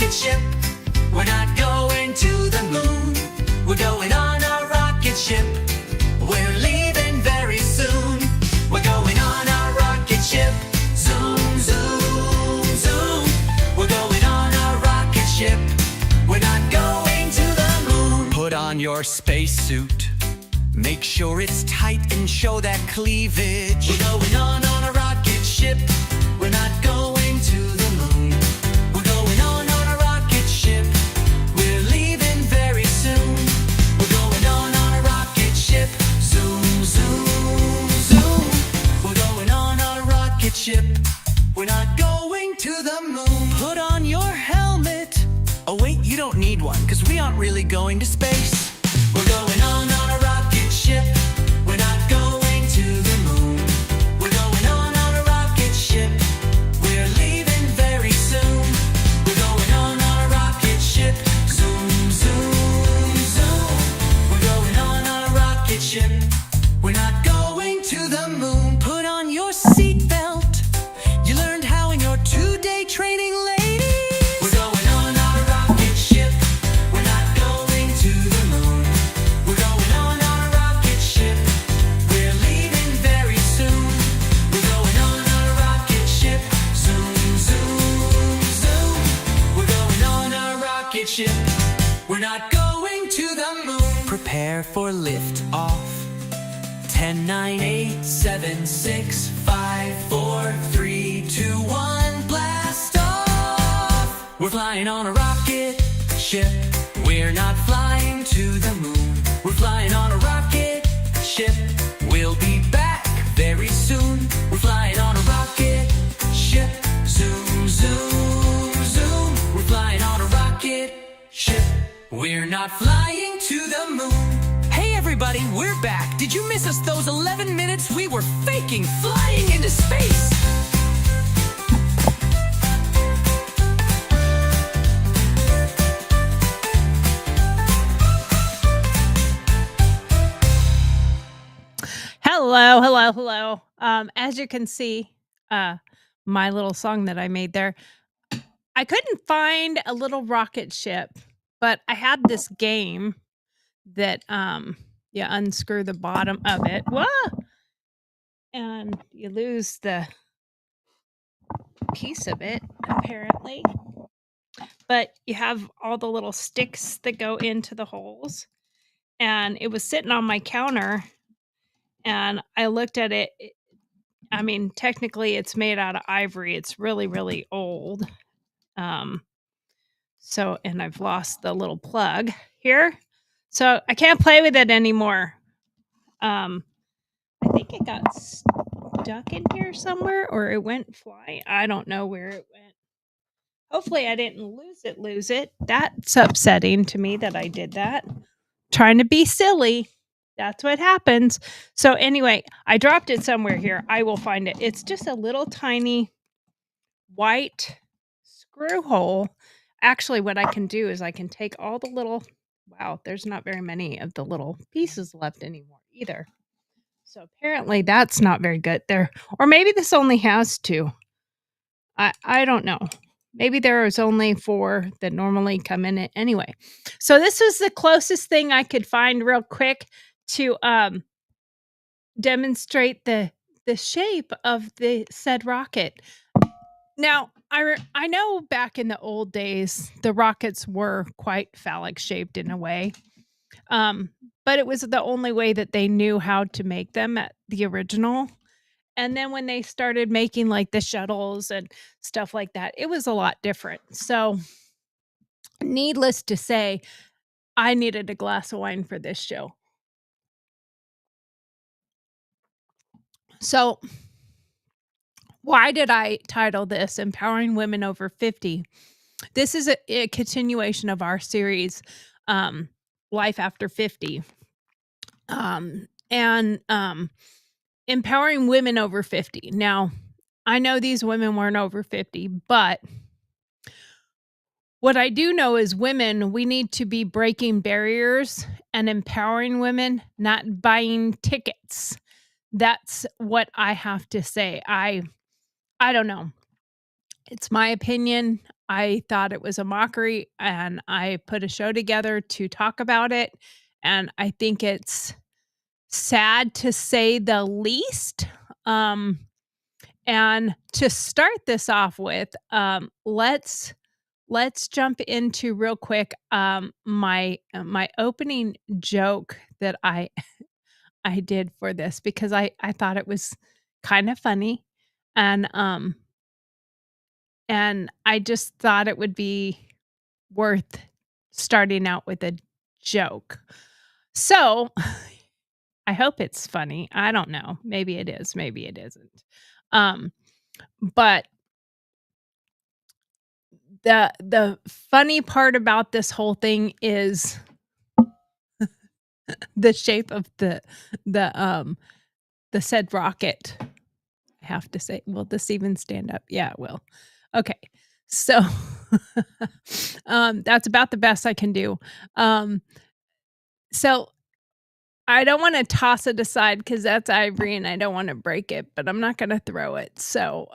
rocket ship. We're not going to the moon. We're going on a rocket ship. We're leaving very soon. We're going on a rocket ship. Zoom, zoom, zoom. We're going on a rocket ship. We're not going to the moon. Put on your spacesuit. Make sure it's tight and show that cleavage. We're going on a rocket ship. We're not going to the moon. We're going on a rocket ship. We're leaving very soon. We're going on a rocket ship. Zoom, zoom, zoom. We're going on a rocket ship. We're not going to the moon. Put on your helmet. Oh wait, you don't need one, cause we aren't really going to space. We're going on a rocket ship. We're not going to the moon. We're going on a rocket ship. We're leaving very soon. We're going on a rocket ship. Zoom, zoom, zoom. We're going on a rocket ship. We're not going to the moon. Put on your seatbelt. You learned how in your 2-day training, ladies. We're going on a rocket ship. We're not going to the moon. We're going on a rocket ship. We're leaving very soon. We're going on a rocket ship. Zoom, zoom, zoom. We're going on a rocket ship. We're not going to the moon. Prepare for lift off. 10, 9, 8, 7, 6, 5, 4, 3, 2, 1, blast off! We're flying on a rocket ship. We're not flying to the moon. We're flying on a rocket ship. We'll be back very soon. We're flying on a rocket ship. Zoom, zoom, zoom. We're flying on a rocket ship. We're not flying to the moon. Hey everybody, we're back. Did you miss us those 11 minutes we were faking flying into space? Hello, hello, hello. As you can see, my little song that I made there, I couldn't find a little rocket ship, but I had this game that you unscrew the bottom of it. Whoa! And you lose the piece of it, apparently. But you have all the little sticks that go into the holes. And it was sitting on my counter, and I looked at it. I mean, technically it's made out of ivory. It's really, really old. And I've lost the little plug here. So I can't play with it anymore. I think it got stuck in here somewhere, or it went flying. I don't know where it went. Hopefully I didn't lose it. That's upsetting to me that I did that. Trying to be silly. That's what happens. So anyway, I dropped it somewhere here. I will find it. It's just a little tiny white screw hole. Actually, what I can do is I can take all the little, wow, there's not very many of the little pieces left anymore either. So apparently that's not very good there. Or maybe this only has 2. I don't know. Maybe there is only 4 that normally come in it anyway. So this was the closest thing I could find real quick to demonstrate the shape of the said rocket. Now, I know back in the old days, the rockets were quite phallic shaped in a way. But it was the only way that they knew how to make them at the original. And then when they started making like the shuttles and stuff like that, it was a lot different. So needless to say, I needed a glass of wine for this show. So why did I title this Empowering Women Over 50? This is a continuation of our series, Life After 50. Empowering women over 50. Now, I know these women weren't over 50, but what I do know is women, we need to be breaking barriers and empowering women, not buying tickets. That's what I have to say. I don't know. It's my opinion. I thought it was a mockery, and I put a show together to talk about it, and I think it's sad to say the least. Um, and to start this off with, let's jump into real quick my opening joke that I did for this because I thought it was kind of funny, and and I just thought it would be worth starting out with a joke. So, I hope it's funny. I don't know. Maybe it is, maybe it isn't. Um, but the funny part about this whole thing is the shape of the said rocket. I have to say, will this even stand up? Yeah, it will. Okay. So, that's about the best I can do. So I don't wanna toss it aside because that's ivory and I don't wanna break it, but I'm not gonna throw it. So,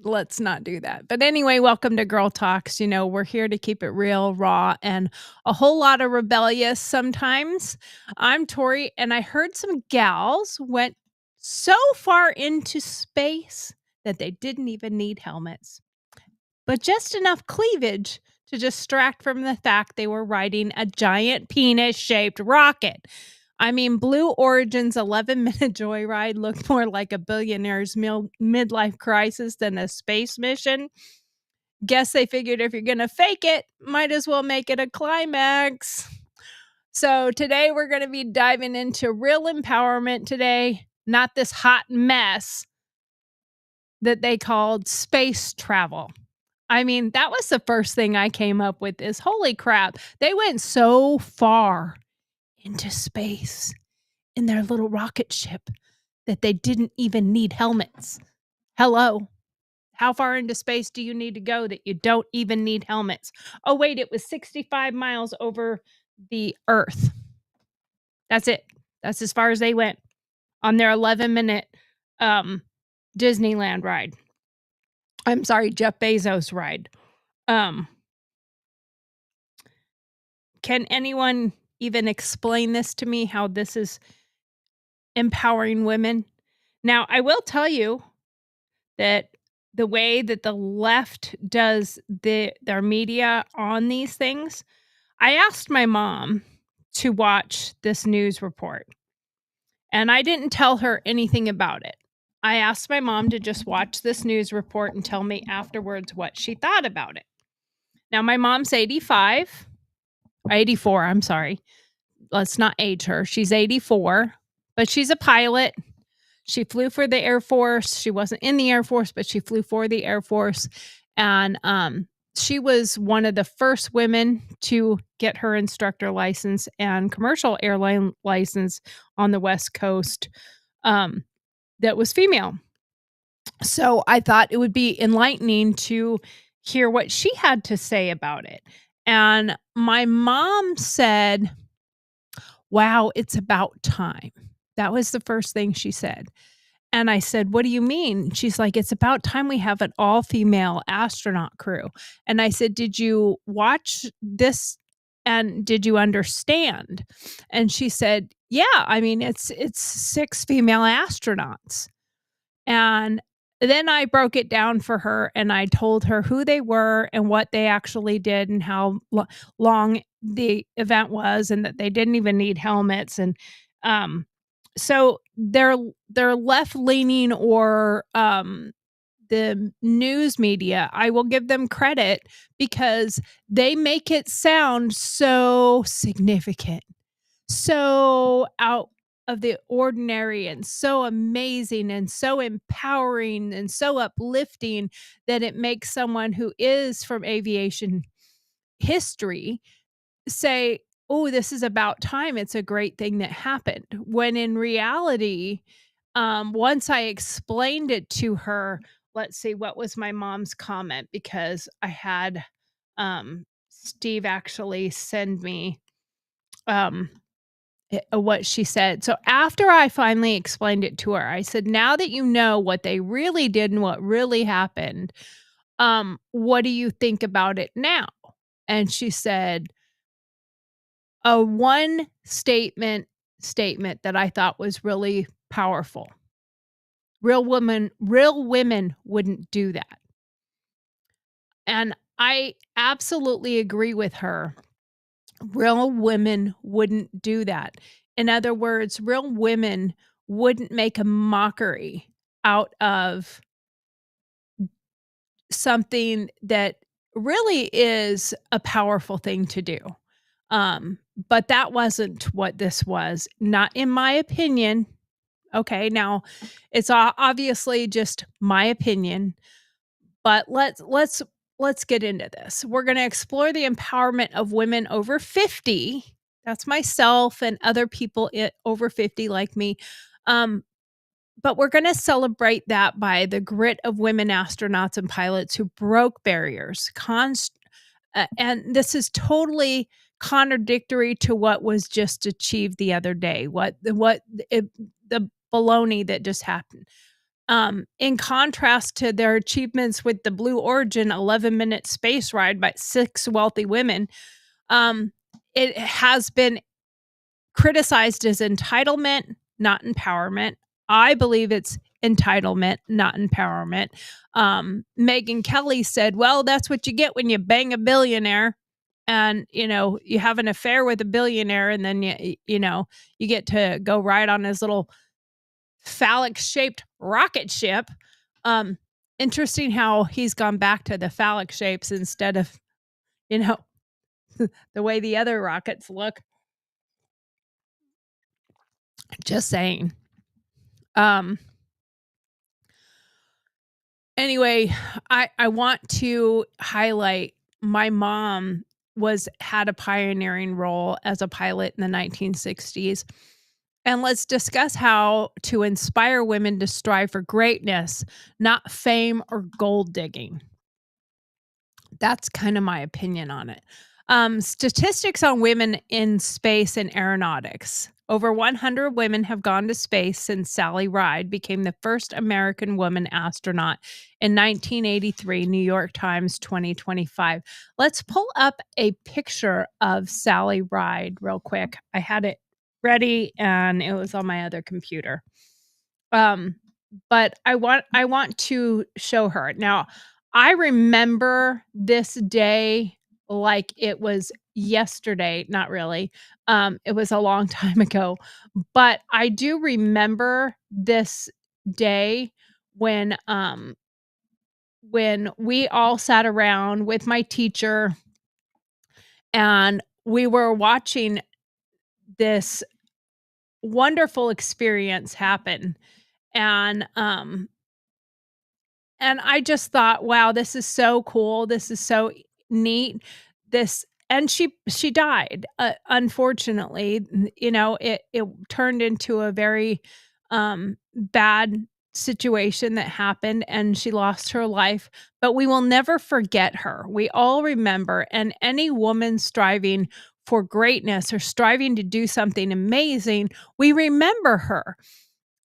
let's not do that. But anyway, welcome to Gurl TauX. You know, we're here to keep it real, raw, and a whole lot of rebellious sometimes. I'm Tori, and I heard some gals went so far into space that they didn't even need helmets, but just enough cleavage to distract from the fact they were riding a giant penis-shaped rocket. I mean, Blue Origin's 11-minute joyride looked more like a billionaire's midlife crisis than a space mission. Guess they figured if you're gonna fake it, might as well make it a climax. So today we're gonna be diving into real empowerment today, not this hot mess that they called space travel. I mean, that was the first thing I came up with is holy crap, they went so far into space in their little rocket ship that they didn't even need helmets. Hello. How far into space do you need to go that you don't even need helmets? Oh, wait, it was 65 miles over the Earth. That's it. That's as far as they went on their 11-minute Disneyland ride. I'm sorry, Jeff Bezos ride. Um, can anyone even explain this to me, how this is empowering women? Now, I will tell you that the way that the left does their media on these things, I asked my mom to watch this news report, and I didn't tell her anything about it. I asked my mom to just watch this news report and tell me afterwards what she thought about it. Now, my mom's 85, 84, I'm sorry. Let's not age her. She's 84, but she's a pilot. She flew for the Air Force. She wasn't in the Air Force, but she flew for the Air Force. And she was one of the first women to get her instructor license and commercial airline license on the West Coast that was female. So I thought it would be enlightening to hear what she had to say about it. And my mom said, "Wow, it's about time." That was the first thing she said. And I said, "What do you mean?" She's like, "It's about time we have an all-female astronaut crew." And I said, "Did you watch this and did you understand?" And she said, "Yeah, I mean, it's 6 female astronauts." And then I broke it down for her and I told her who they were and what they actually did and how long the event was and that they didn't even need helmets. And so they're left leaning or the news media, I will give them credit because they make it sound so significant, so out of the ordinary and so amazing and so empowering and so uplifting that it makes someone who is from aviation history say, "Oh, this is about time. It's a great thing that happened." When in reality, once I explained it to her, let's see, what was my mom's comment? Because I had Steve actually send me um what she said. So after I finally explained it to her, I said, "Now that you know what they really did and what really happened, what do you think about it now? And she said, a one statement that I thought was really powerful. Real women wouldn't do that. And I absolutely agree with her. Real women wouldn't do that. In other words, real women wouldn't make a mockery out of something that really is a powerful thing to do. But that wasn't what this was, not in my opinion. Okay, now it's obviously just my opinion, but let's get into this. We're going to explore the empowerment of women over 50. That's myself and other people over 50 like me. Um, but we're going to celebrate that by the grit of women astronauts and pilots who broke barriers. And this is totally contradictory to what was just achieved the other day. The baloney that just happened. In contrast to their achievements with the Blue Origin 11-minute space ride by 6 wealthy women, it has been criticized as entitlement, not empowerment. I believe it's entitlement, not empowerment. Megyn Kelly said, well, that's what you get when you bang a billionaire and, you have an affair with a billionaire and then you get to go ride on his little phallic shaped rocket ship. Interesting how he's gone back to the phallic shapes instead of, the way the other rockets look. Just saying. Anyway, I want to highlight my mom had a pioneering role as a pilot in the 1960s. And let's discuss how to inspire women to strive for greatness, not fame or gold digging. That's kind of my opinion on it. Statistics on women in space and aeronautics. Over 100 women have gone to space since Sally Ride became the first American woman astronaut in 1983, New York Times 2025. Let's pull up a picture of Sally Ride real quick. I had it ready and it was on my other computer. But I want to show her. Now, I remember this day like it was yesterday, not really. It was a long time ago, but I do remember this day when we all sat around with my teacher and we were watching this wonderful experience happen. And I just thought, wow, this is so cool. This is so neat. And she died. Unfortunately, it turned into a very bad situation that happened and she lost her life, but we will never forget her. We all remember, and any woman striving for greatness or striving to do something amazing, we remember her.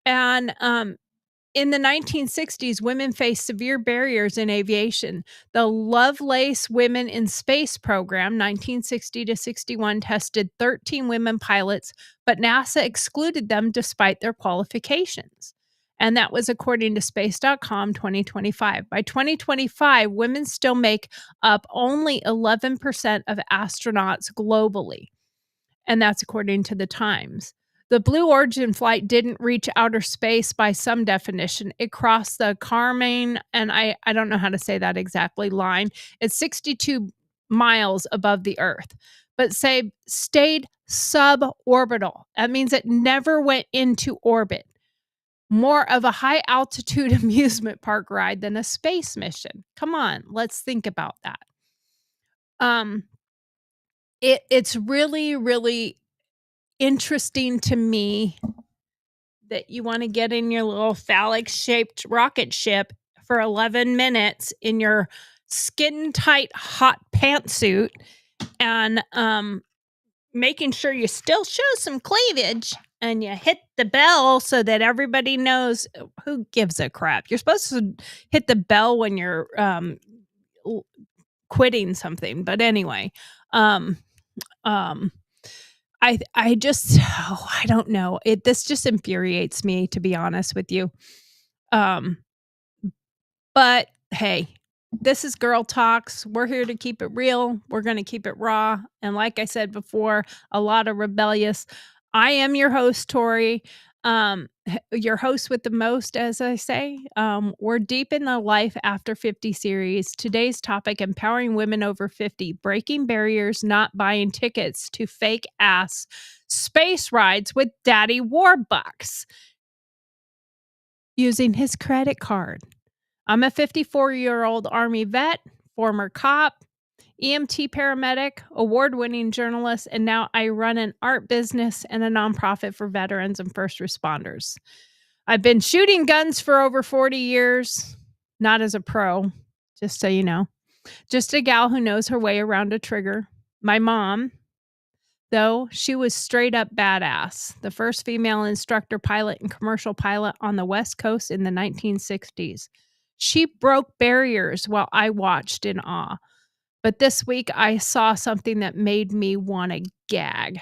And in the 1960s, women faced severe barriers in aviation. The Lovelace Women in Space program, 1960 to 61, tested 13 women pilots, but NASA excluded them despite their qualifications. And that was according to space.com 2025. By 2025, women still make up only 11% of astronauts globally. And that's according to the Times. The Blue Origin flight didn't reach outer space by some definition. It crossed the Kármán, and I don't know how to say that exactly, line. It's 62 miles above the Earth, but stayed suborbital. That means it never went into orbit. More of a high altitude amusement park ride than a space mission. Come on, let's think about that. It's really, really interesting to me that you want to get in your little phallic shaped rocket ship for 11 minutes in your skin tight hot pantsuit and making sure you still show some cleavage and you hit the bell so that everybody knows. Who gives a crap? You're supposed to hit the bell when you're quitting something. But anyway, um, um, I just I don't know. This just infuriates me, to be honest with you. Um, but hey, this is Gurl TauX. We're here to keep it real. We're going to keep it raw. And like I said before, a lot of rebellious. I am your host, Tori. Your host with the most, as I say. We're deep in the Life After 50 series. Today's topic: empowering women over 50, breaking barriers, not buying tickets to fake ass space rides with Daddy Warbucks using his credit card. I'm a 54-year-old Army vet, former cop, EMT paramedic, award-winning journalist, and now I run an art business and a nonprofit for veterans and first responders. I've been shooting guns for over 40 years, not as a pro, just so you know. Just a gal who knows her way around a trigger. My mom, though, she was straight up badass. The first female instructor pilot and commercial pilot on the West Coast in the 1960s. She broke barriers while I watched in awe. But this week I saw something that made me want to gag.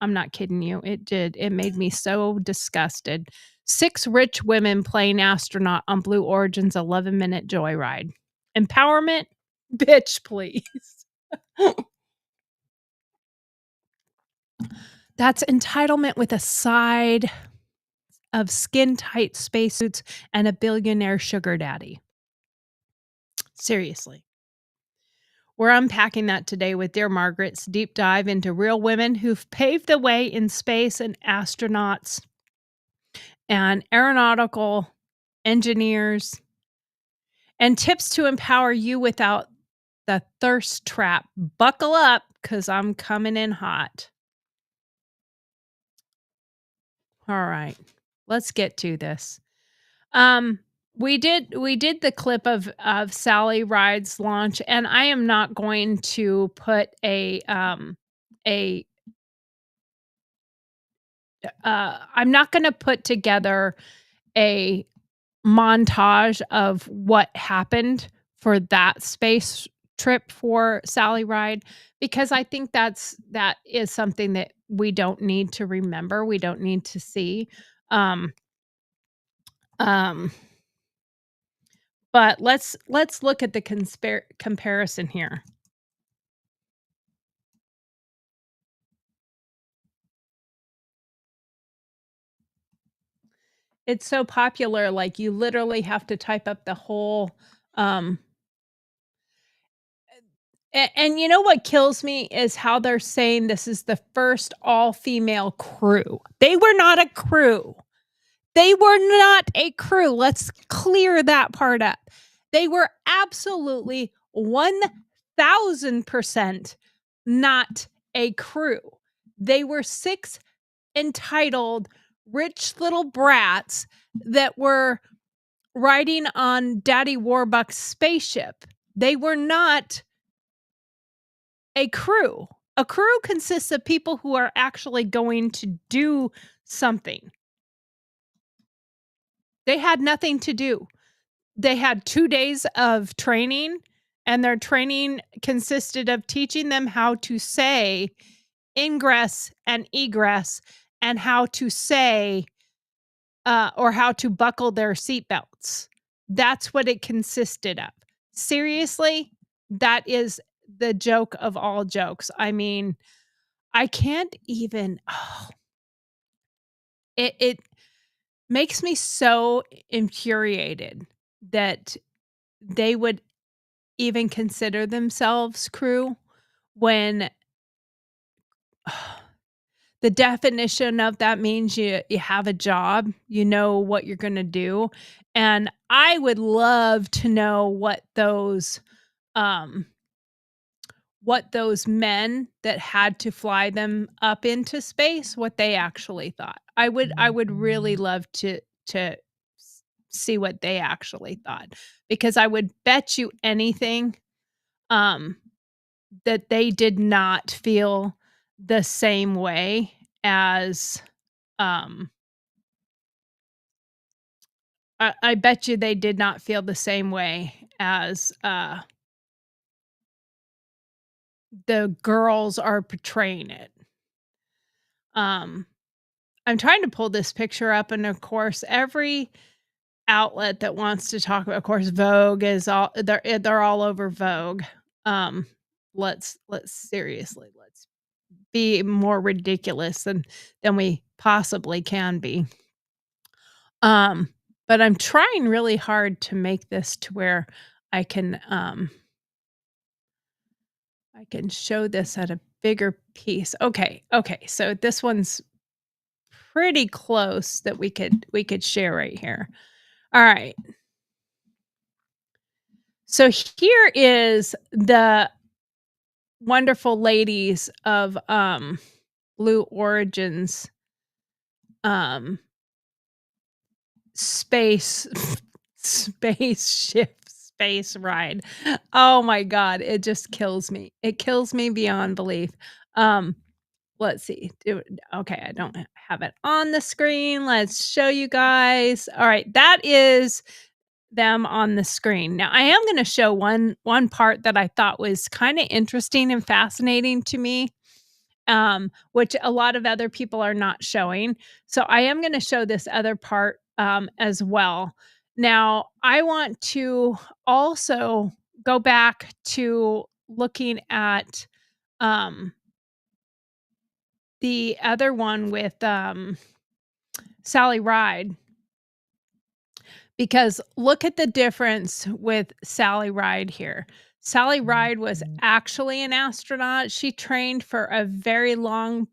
I'm not kidding you. It did. It made me so disgusted. 6 rich women playing astronaut on Blue Origin's 11-minute joyride. Empowerment? Bitch, please. That's entitlement with a side of skin-tight spacesuits and a billionaire sugar daddy. Seriously. We're unpacking that today with Dear Margaret's deep dive into real women who've paved the way in space and astronauts and aeronautical engineers and tips to empower you without the thirst trap. Buckle up, because I'm coming in hot. All right, let's get to this. We did the clip of Sally Ride's launch, and I am not going to put a I'm not going to put together a montage of what happened for that space trip for Sally Ride, because I think that is something that we don't need to remember. We don't need to see. Um, um, but let's look at the comparison here. It's so popular, like you literally have to type up the whole um and you know what kills me is how they're saying this is the first all-female crew. They were not a crew. They were not a crew. Let's clear that part up. They were absolutely 1000% not a crew. They were 6 entitled rich little brats that were riding on Daddy Warbucks' spaceship. They were not a crew. A crew consists of people who are actually going to do something. They had nothing to do. They had 2 days of training, and their training consisted of teaching them how to say ingress and egress and how to say or how to buckle their seatbelts. That's what it consisted of. Seriously, that is the joke of all jokes. I mean, I can't even. Oh, it makes me so infuriated that they would even consider themselves crew when the definition of that means you have a job, you know what you're gonna do, and I would love to know what those men that had to fly them up into space, what they actually thought. I would really love to see what they actually thought, because I would bet you anything, um, that they did not feel the same way as, um I bet you they did not feel the same way as, the girls are portraying it. Um, I'm trying to pull this picture up, and of course, every outlet that wants to talk about, of course, Vogue is all they're all over Vogue. Um, let's seriously, let's be more ridiculous than we possibly can be. Um, but I'm trying really hard to make this to where I can, um I can show this at a bigger piece. Okay, so this one's pretty close that we could share right here. Alright. So here is the wonderful ladies of, Blue Origin's, um, space spaceship space ride. Oh my god, it just kills me. It kills me beyond belief. Um, let's see. Okay, I don't have it on the screen. Let's show you guys. All right, that is them on the screen. Now, I am gonna show one part that I thought was kinda interesting and fascinating to me, which a lot of other people are not showing. So I am gonna show this other part, as well. Now, I want to also go back to looking at, um, the other one with, Sally Ride, because look at the difference with Sally Ride here. Sally Ride was actually an astronaut. She trained for a very long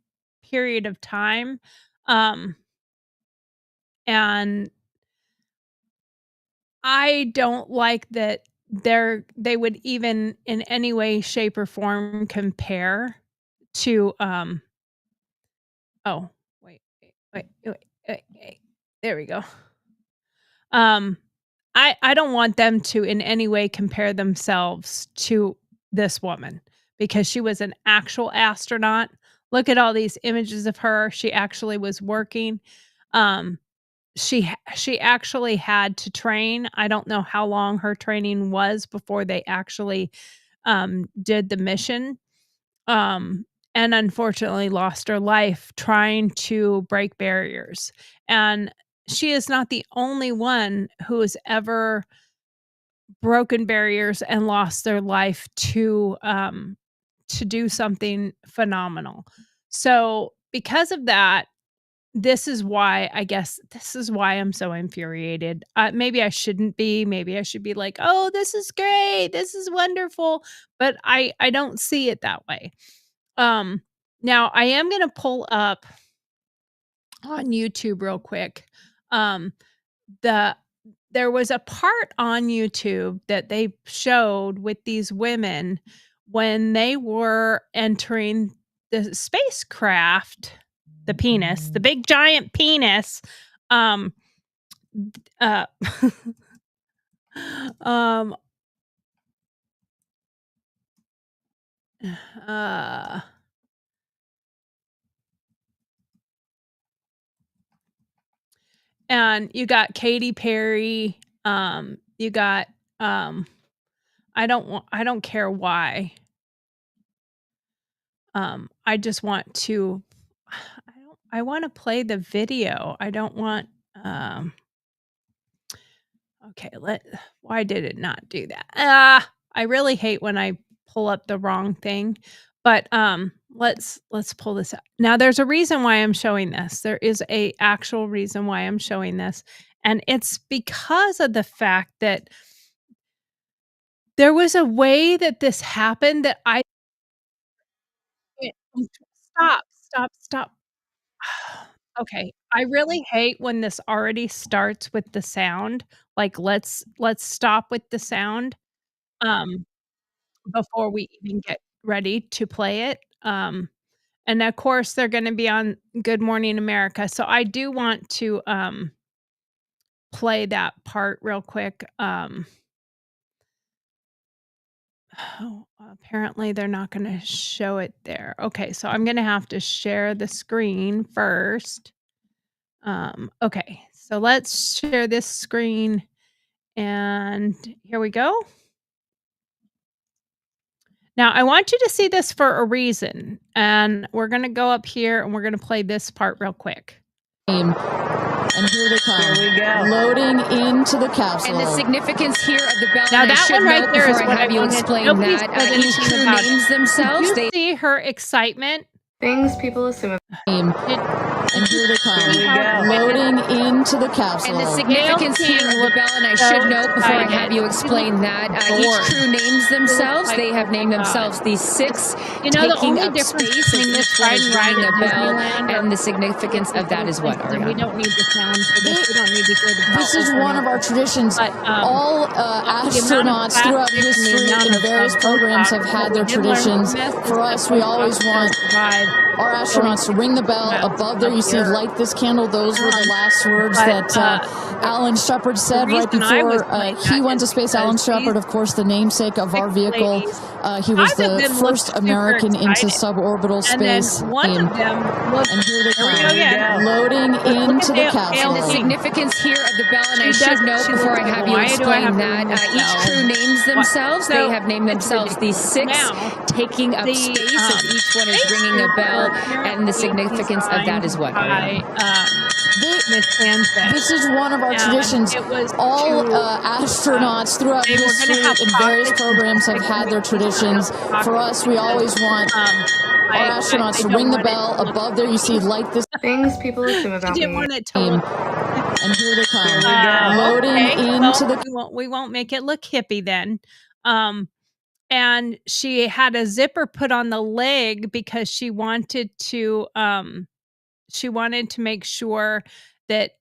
period of time, um, and I don't like that they would even in any way, shape, or form compare to, oh, wait. There we go. Um, I don't want them to in any way compare themselves to this woman because she was an actual astronaut. Look at all these images of her. She actually was working. Um, she actually had to train. I don't know how long her training was before they actually, did the mission, um, and unfortunately lost her life trying to break barriers. And she is not the only one who has ever broken barriers and lost their life to do something phenomenal. So, because of that, this is why I guess this is why I'm so infuriated. Maybe I shouldn't be. Maybe I should be like, "Oh, this is great. This is wonderful." But I don't see it that way. Um, Now I am gonna pull up on YouTube real quick. Um, the There was a part on YouTube that they showed with these women when they were entering the spacecraft, the penis, the big giant penis, um, uh, um, uh, and you got Katy Perry, you got, um, I don't care why. I just want to I wanna play the video. I don't want, um okay, let why did it not do that? I really hate when I pull up the wrong thing, but, let's pull this up. Now there's a reason why I'm showing this. There is a actual reason why I'm showing this, and it's because of the fact that there was a way that this happened that I stop. Okay, I really hate when this already starts with the sound, like, let's stop with the sound, um, before we even get ready to play it, and of course, they're gonna be on Good Morning America, so I do want to, play that part real quick, oh, apparently, they're not gonna show it there. Okay, so I'm gonna have to share the screen first. Okay, so let's share this screen and here we go. Now, I want you to see this for a reason, and we're gonna go up here, and we're gonna play this part real quick. And here they come. Here we go. Loading into the capsule. And the significance here of the bell. Now and I that should one right note there is before what I have I you wanted. explain Nobody that said each anything crew about it. names themselves. Did They you see her excitement? Things people assume. And here they come. Here we go. Loading into the capsule. and the significance Gail here of the looked bell, and I so should note before I have excited. you She explain looked that bored. each crew names themselves. like, They have oh named my God. themselves these six, You know, the taking only up difference space as between this each one ride is and ride ringing at a bell. Disneyland And the significance of that is what, and we Ariana? don't need the sound for this. We don't need to hear the bell. This is one of our traditions. But, All the amount of astronauts throughout plastic and the history amount in of, various programs have had their we did learn from traditions. this is For that us, we those always astronauts want survive our astronauts to ring the bell. Well, Above there, up you see here. light this candle. Those were the last words But, that Alan Shepard said right reason I was before playing he that went to is space. because Alan Shepard, these of course, the namesake of our six vehicle. ladies, He was five of the them looked first super American into excited. suborbital And then space. one of them looked. And here they Here we come. go again. Loading Look at into the Gail- And the capsule. significance here of the bell, and I She should doesn't- note she before I looks like, have you why do I explain have to that ring this each bell? crew names themselves. So, They have named it's themselves these six, ridiculous. Now, taking up the, space as each one is ringing a bell. And the significance of that is what, Ariana? Miss Hansen. This is one of our And traditions. it was All to, astronauts throughout they were gonna history have in various pockets programs have like had their we traditions. have For us, we always want I our astronauts to don't ring the want it bell. to look- Above there, you see light this. Things people assume I about didn't me. want it to look. And here they come. Here we go. Loading Okay, into well, the we won't make it look hippie then. And she had a zipper put on the leg because she wanted to make sure that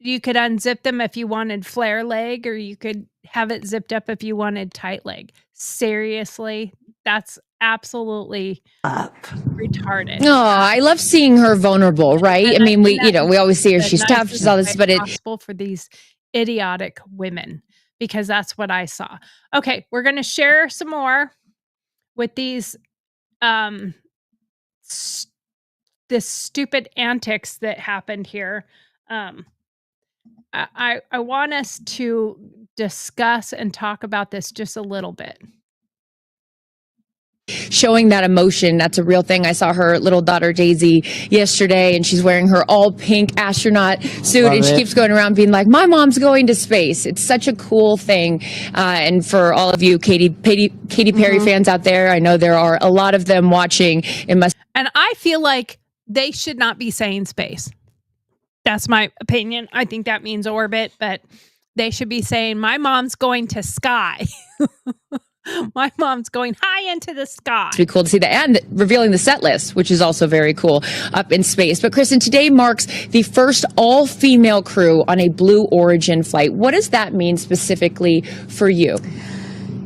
you could unzip them if you wanted flare leg, or you could have it zipped up if you wanted tight leg. Seriously, that's absolutely retarded. Oh, I love seeing her vulnerable, right? I And mean, we, and you know, we always see her. the She's tough. She's all this, nicest but way it, possible for these idiotic women, because that's what I saw. Okay, we're gonna share some more with these this stupid antics that happened here. I want us to discuss and talk about this just a little bit. showing that emotion. That's a real thing. I saw her little daughter Daisy yesterday, and she's wearing her all pink astronaut suit, Love and she it. keeps going around being like, "My mom's going to space." It's such a cool thing. And for all of you Katy Perry fans out there, I know there are a lot of them watching. It must. And I feel like they should not be saying space. That's my opinion. I think that means orbit, but they should be saying, my mom's going to sky. My mom's going high into the sky. Be cool to see that, and revealing the set list, which is also very cool up in space. But Kristen, today marks the first all-female crew on a Blue Origin flight. What does that mean specifically for you?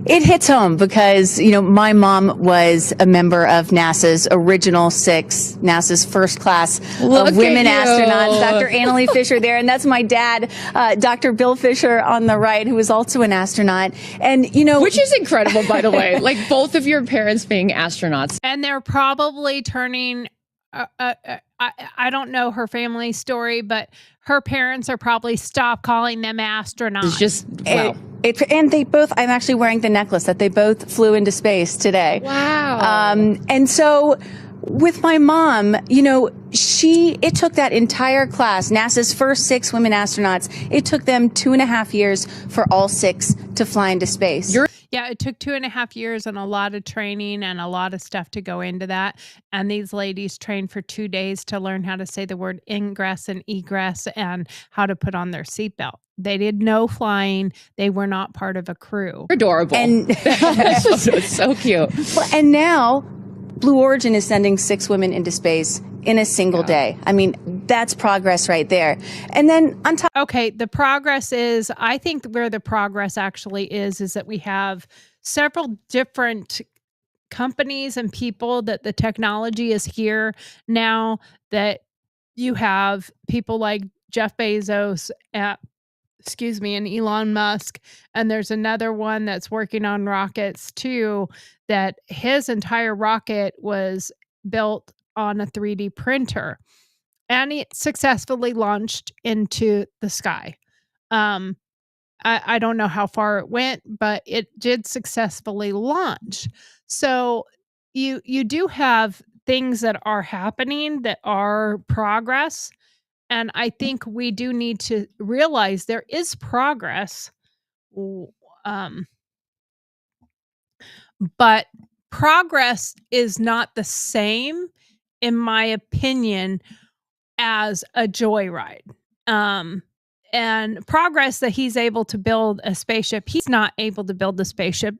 It hits home because, you know, my mom was a member of NASA's original six, NASA's first class Look of women at you. astronauts. Dr. Annalee Fisher there, and that's my dad, Dr. Bill Fisher on the right, who was also an astronaut. And, you know, Which is incredible, by the way. Like both of your parents being astronauts. And they're probably turning, I don't know her family story, but her parents are probably stop calling them astronauts. It's just wow. and they both, I'm actually wearing the necklace that they both flew into space today. Wow. And so with my mom, you know, it took that entire class, NASA's first 6 women astronauts, it took them 2.5 years for all 6 to fly into space. Yeah, it took 2.5 years and a lot of training and a lot of stuff to go into that. And these ladies trained for 2 days to learn how to say the word ingress and egress and how to put on their seatbelt. They did no flying. They were not part of a crew. Adorable. And It's so cute. Well, and now Blue Origin is sending 6 women into space in a single day. I mean, that's progress right there. And then on top. Okay, the progress is, I think where the progress actually is that we have several different companies and people that the technology is here now, that you have people like Jeff Bezos and Elon Musk, and there's another one that's working on rockets too, that his entire rocket was built on a 3D printer, and it successfully launched into the sky. I don't know how far it went, but it did successfully launch. So you do have things that are happening that are progress, and I think we do need to realize there is progress. w- Um, but progress is not the same, in my opinion, as a joyride. Um, and progress that he's able to build a spaceship, he's not able to build the spaceship.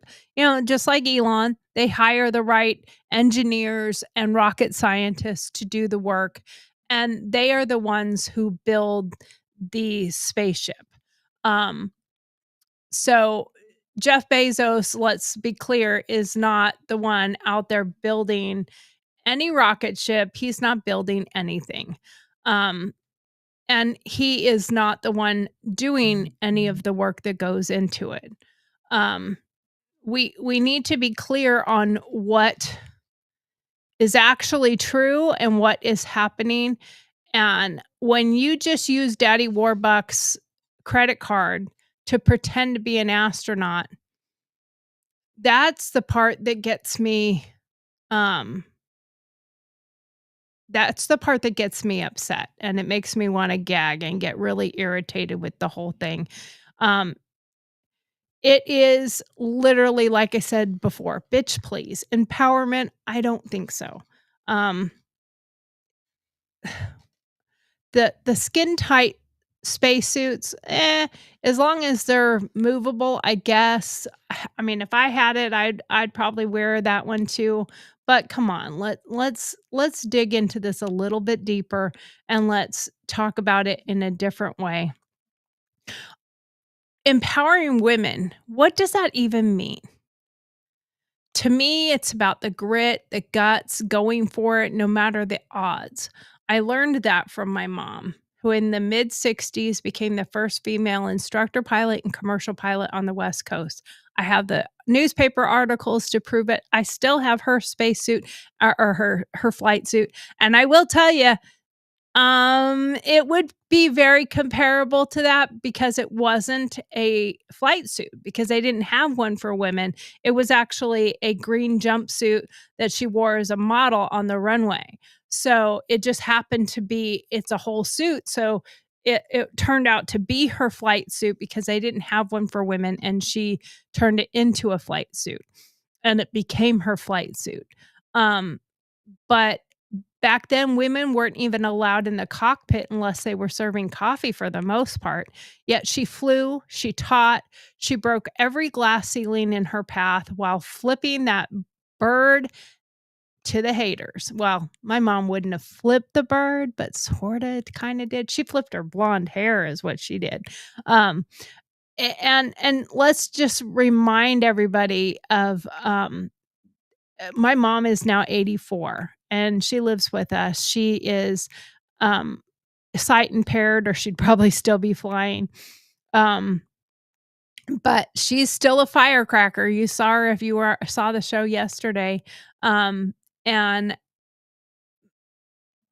Just like Elon, they hire the right engineers and rocket scientists to do the work, and they are the ones who build the spaceship. Um, so Jeff Bezos, let's be clear, is not the one out there building any rocket ship. He's not building anything. Um, and he is not the one doing any of the work that goes into it. Um, we need to be clear on what is actually true and what is happening. And when you just use Daddy Warbucks' credit card to pretend to be an astronaut, that's the part that gets me. Um, That's the part that gets me upset, and it makes me wanna gag and get really irritated with the whole thing. Um, it is literally, like I said before, bitch please. Empowerment, I don't think so. Um, the skin tight spacesuits, as long as they're movable, I guess. I mean, if I had it, I'd probably wear that one too. But come on, let's dig into this a little bit deeper, and let's talk about it in a different way. Empowering women, what does that even mean? To me, it's about the grit, the guts, going for it no matter the odds. I learned that from my mom, who in the mid 60s became the first female instructor pilot and commercial pilot on the West Coast. I have the newspaper articles to prove it. I still have her spacesuit, or her flight suit. And I will tell you, it would be very comparable to that, because it wasn't a flight suit, because they didn't have one for women. It was actually a green jumpsuit that she wore as a model on the runway. So it just happened to be, it's a whole suit. So it turned out to be her flight suit because they didn't have one for women, and she turned it into a flight suit, and it became her flight suit. But back then, women weren't even allowed in the cockpit unless they were serving coffee for the most part. Yet she flew, she taught, she broke every glass ceiling in her path while flipping that bird to the haters. Well, my mom wouldn't have flipped the bird, but sort of kind of did. She flipped her blonde hair is what she did. Um, and let's just remind everybody of my mom is now 84, and she lives with us. She is um, sight impaired, or she'd probably still be flying. Um, but she's still a firecracker. You saw her if you saw the show yesterday. And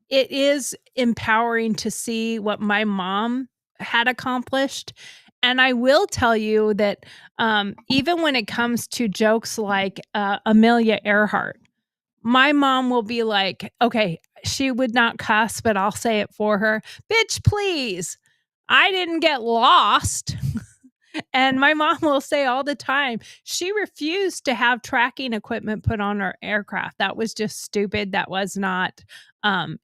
it is empowering to see what my mom had accomplished. And I will tell you that even when it comes to jokes like Amelia Earhart, my mom will be like, okay, she would not cuss, but I'll say it for her. Bitch, please. I didn't get lost. And my mom will say all the time, she refused to have tracking equipment put on her aircraft. That was just stupid. That was not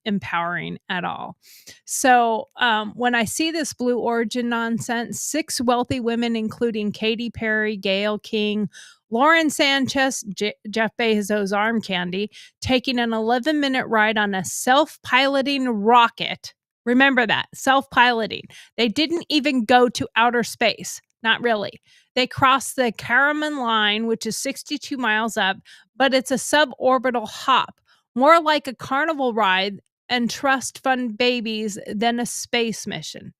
empowering at all. So when I see this Blue Origin nonsense, 6 wealthy women, including Katy Perry, Gayle King, Lauren Sanchez, Jeff Bezos' arm candy, taking an 11-minute ride on a self-piloting rocket. Remember that, self-piloting. They didn't even go to outer space. Not really. They crossed the Karaman line, which is 62 miles up, but it's a suborbital hop, more like a carnival ride and trust fund babies than a space mission.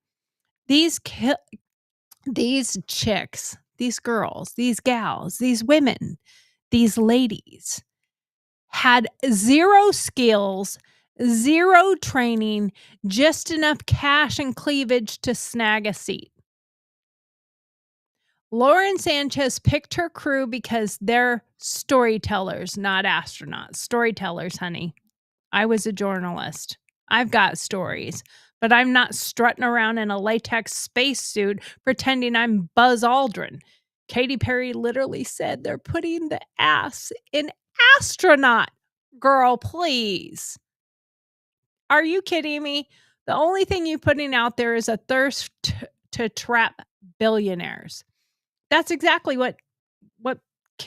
These chicks, these girls, these gals, these women, these ladies had 0 skills, 0 training, just enough cash and cleavage to snag a seat. Lauren Sanchez picked her crew because they're storytellers, not astronauts. Storytellers, honey. I was a journalist. I've got stories, but I'm not strutting around in a latex spacesuit pretending I'm Buzz Aldrin. Katy Perry literally said they're putting the ass in astronaut. Girl, please. Are you kidding me? The only thing you're putting out there is a thirst to trap billionaires. That's exactly what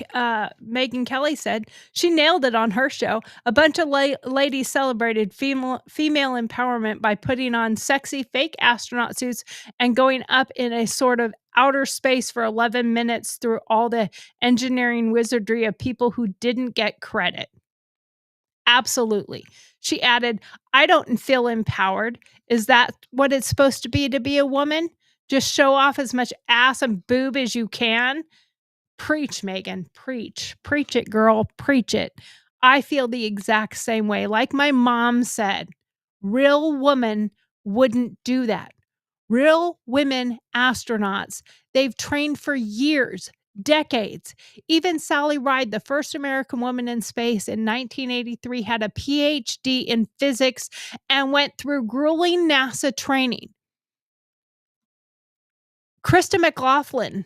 Megyn Kelly said. She nailed it on her show. A bunch of ladies celebrated female empowerment by putting on sexy fake astronaut suits and going up in a sort of outer space for 11 minutes through all the engineering wizardry of people who didn't get credit. Absolutely. She added, I don't feel empowered. Is that what it's supposed to be a woman? Just show off as much ass and boob as you can? Preach, Megyn. Preach. Preach it, girl. Preach it. I feel the exact same way. Like my mom said, real woman wouldn't do that. Real women astronauts, they've trained for years, decades. Even Sally Ride, the first American woman in space in 1983, had a PhD in physics and went through grueling NASA training. Krista McLaughlin,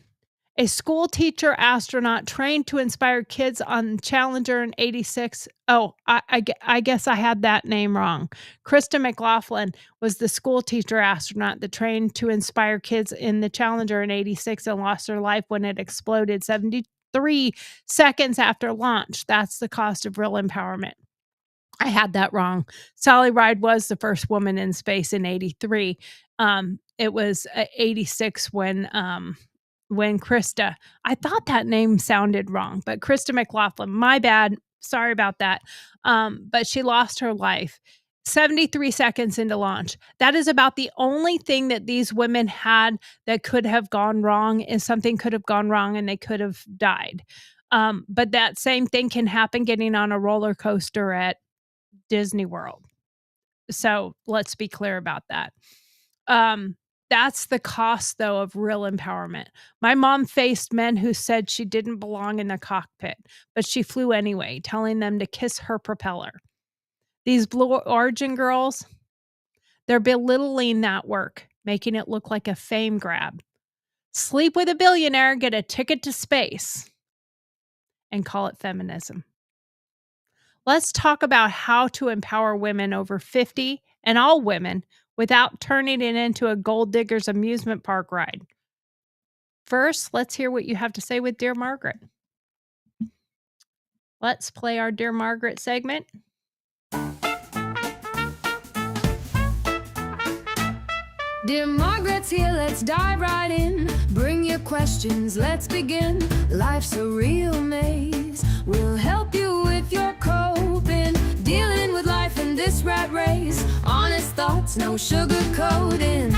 a school teacher astronaut trained to inspire kids on Challenger in 86. Oh, I guess I had that name wrong. Krista McLaughlin was the school teacher astronaut that trained to inspire kids in the Challenger in 86 and lost her life when it exploded 73 seconds after launch. That's the cost of real empowerment. I had that wrong. Sally Ride was the first woman in space in 83. It was 86 when Krista, I thought that name sounded wrong, but Krista McLaughlin, my bad. Sorry about that. But she lost her life 73 seconds into launch. That is about the only thing that these women had that could have gone wrong. Is something could have gone wrong and they could have died. But that same thing can happen getting on a roller coaster at Disney World. So let's be clear about that. That's the cost, though, of real empowerment. My mom faced men who said she didn't belong in the cockpit, but she flew anyway, telling them to kiss her propeller. These Blue Origin girls, they're belittling that work, making it look like a fame grab. Sleep with a billionaire, get a ticket to space, and call it feminism. Let's talk about how to empower women over 50 and all women without turning it into a gold digger's amusement park ride. First, let's hear what you have to say with Dear Margaret. Let's play our Dear Margaret segment. Dear Margaret's here, let's dive right in. Bring your questions, let's begin. Life's a real maze. We'll help you with your coping. Dealing with life in this rat race. Honest thoughts, no sugarcoating.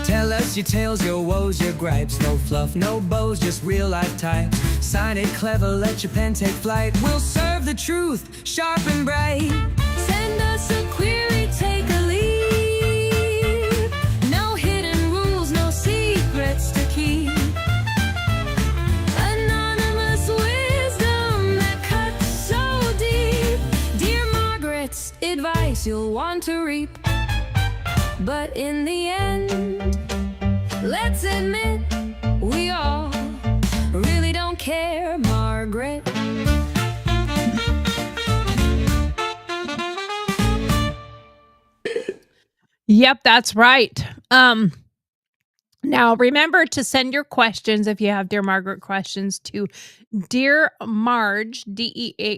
Tell us your tales, your woes, your gripes. No fluff, no bows, just real life types. Sign it clever, let your pen take flight. We'll serve the truth, sharp and bright. Send us a query, take a lead. No hidden rules, no secrets to keep. Anonymous wisdom that cuts so deep. Dear Margaret's advice you'll want to reap. But in the end, let's admit we all really don't care, Margaret. Yep, that's right. Now remember to send your questions if you have Dear Margaret questions to Dear Marge, DEARMARG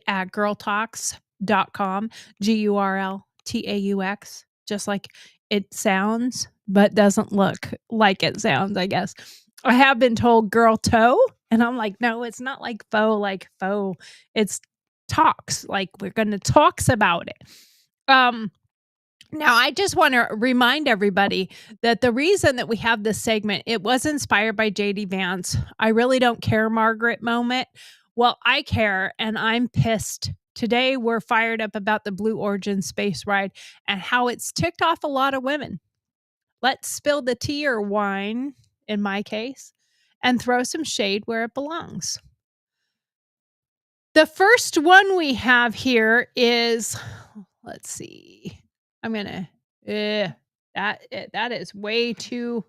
at gurltaux.com, GURLTAUX, just like it sounds, but doesn't look like it sounds, I guess. I have been told girl toe, and I'm like, no, it's not like faux. It's talks, like we're going to talks about it. Now, I just want to remind everybody that the reason that we have this segment, it was inspired by J.D. Vance. I really don't care, Margaret moment. Well, I care, and I'm pissed Today, we're fired up about the Blue Origin space ride and how it's ticked off a lot of women. Let's spill the tea or wine, in my case, and throw some shade where it belongs. The first one we have here is, let's see. I'm gonna. That is way too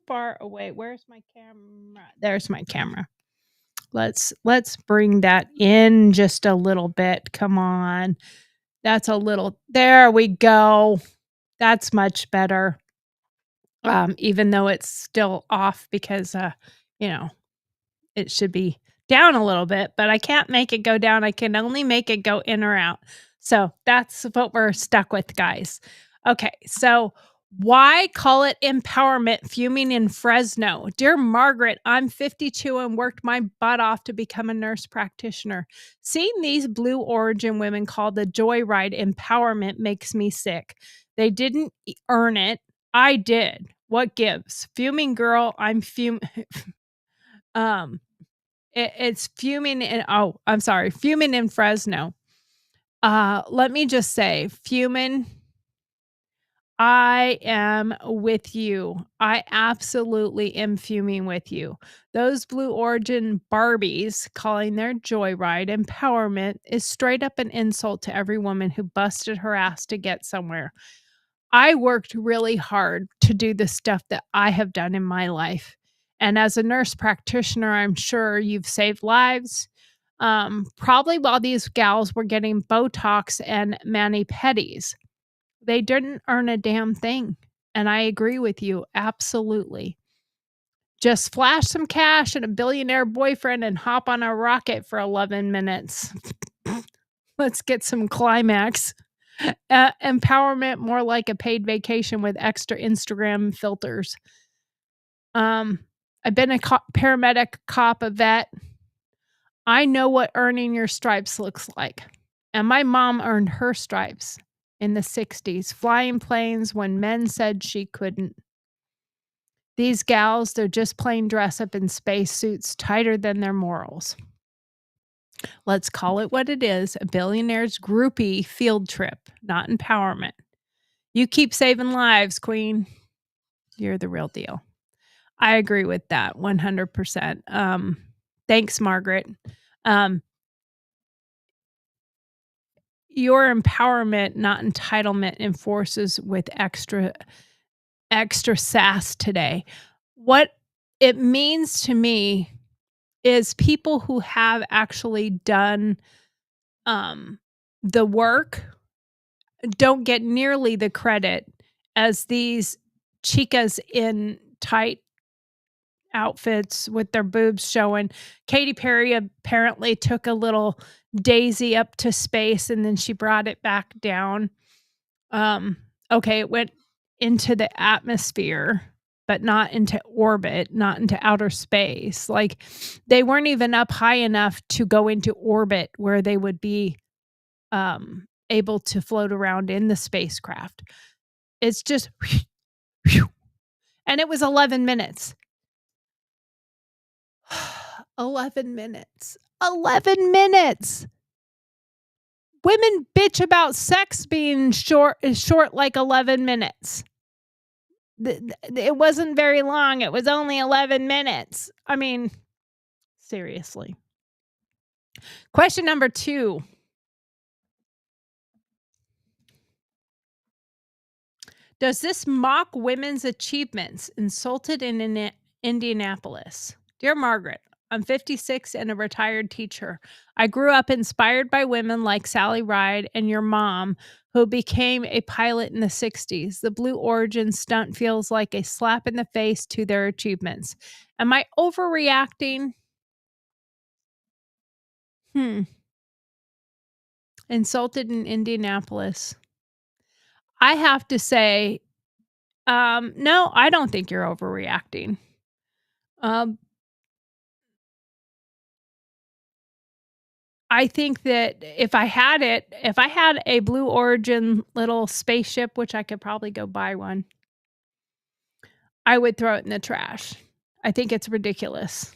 far away. Where's my camera? There's my camera. Let's bring that in just a little bit. Come on. That's a little. There we go. That's much better. Even though it's still off because it should be down a little bit, but I can't make it go down. I can only make it go in or out. So that's what we're stuck with, guys. Okay, so why call it empowerment fuming in Fresno? Dear Margaret, I'm 52 and worked my butt off to become a nurse practitioner. Seeing these Blue Origin women called the Joyride empowerment makes me sick. They didn't earn it. I did. What gives? Fuming girl, I'm it's fuming in fuming in Fresno. Let me just say, fuming, I am with you. I absolutely am fuming with you. Those Blue Origin Barbies calling their Joyride empowerment is straight up an insult to every woman who busted her ass to get somewhere. I worked really hard to do the stuff that I have done in my life. And as a nurse practitioner, I'm sure you've saved lives. Probably while these gals were getting Botox and mani-pedis. They didn't earn a damn thing. And I agree with you. Absolutely. Just flash some cash and a billionaire boyfriend and hop on a rocket for 11 minutes. Let's get some climax. Empowerment, more like a paid vacation with extra Instagram filters. I've been a paramedic, cop, a vet. I know what earning your stripes looks like. And my mom earned her stripes in the 60s, flying planes when men said she couldn't. These gals, they're just plain dress up in space suits tighter than their morals. Let's call it what it is, a billionaire's groupie field trip, not empowerment. You keep saving lives, queen. You're the real deal. I agree with that 100%. Thanks, Margaret. Your empowerment, not entitlement, enforces with extra sass today. What it means to me is people who have actually done the work don't get nearly the credit as these chicas in tight outfits with their boobs showing. Katy Perry apparently took a little daisy up to space and then she brought it back down. Okay, it went into the atmosphere, but not into orbit, not into outer space. Like they weren't even up high enough to go into orbit where they would be able to float around in the spacecraft. It's just and it was 11 minutes. 11 minutes. 11 minutes. Women bitch about sex being short like 11 minutes. It wasn't very long. It was only 11 minutes. I mean, seriously. Question number 2. Does this mock women's achievements? Insulted in Indianapolis. Dear Margaret, I'm 56 and a retired teacher. I grew up inspired by women like Sally Ride and your mom, who became a pilot in the 60s. The Blue Origin stunt feels like a slap in the face to their achievements. Am I overreacting? Insulted in Indianapolis. I have to say, no, I don't think you're overreacting. I think that if I had a Blue Origin little spaceship, which I could probably go buy one, I would throw it in the trash. I think it's ridiculous.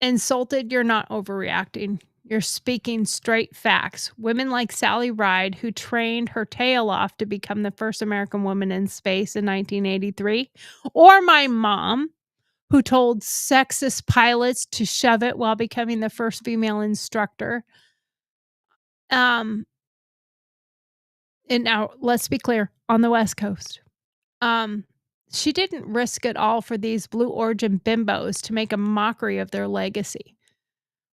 Insulted, you're not overreacting. You're speaking straight facts. Women like Sally Ride, who trained her tail off to become the first American woman in space in 1983, or my mom, who told sexist pilots to shove it while becoming the first female instructor. And now let's be clear, on the West Coast. She didn't risk it all for these Blue Origin bimbos to make a mockery of their legacy.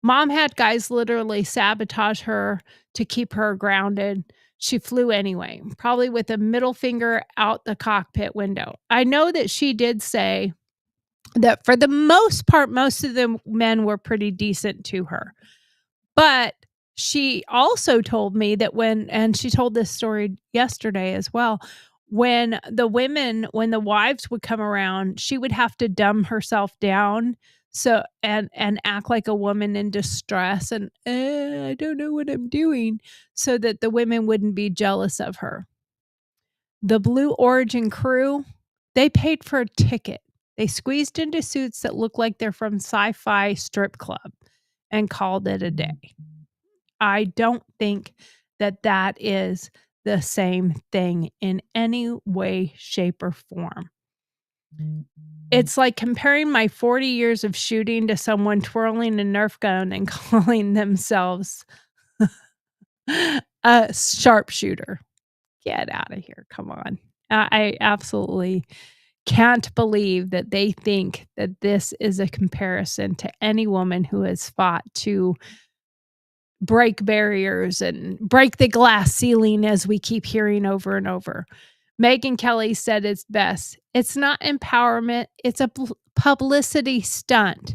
Mom had guys literally sabotage her to keep her grounded. She flew anyway, probably with a middle finger out the cockpit window. I know that she did say that for the most part, most of the men were pretty decent to her. But she also told me that and she told this story yesterday as well, when the wives would come around, she would have to dumb herself down and act like a woman in distress and I don't know what I'm doing, so that the women wouldn't be jealous of her. The Blue Origin crew, they paid for a ticket. They squeezed into suits that looked like they're from sci-fi strip club and called it a day. I don't think that is the same thing in any way, shape, or form. It's like comparing my 40 years of shooting to someone twirling a Nerf gun and calling themselves a sharpshooter. Get out of here. Come on. I absolutely can't believe that they think that this is a comparison to any woman who has fought to break barriers and break the glass ceiling, as we keep hearing over and over. Megyn Kelly said it's best. It's not empowerment. It's a publicity stunt.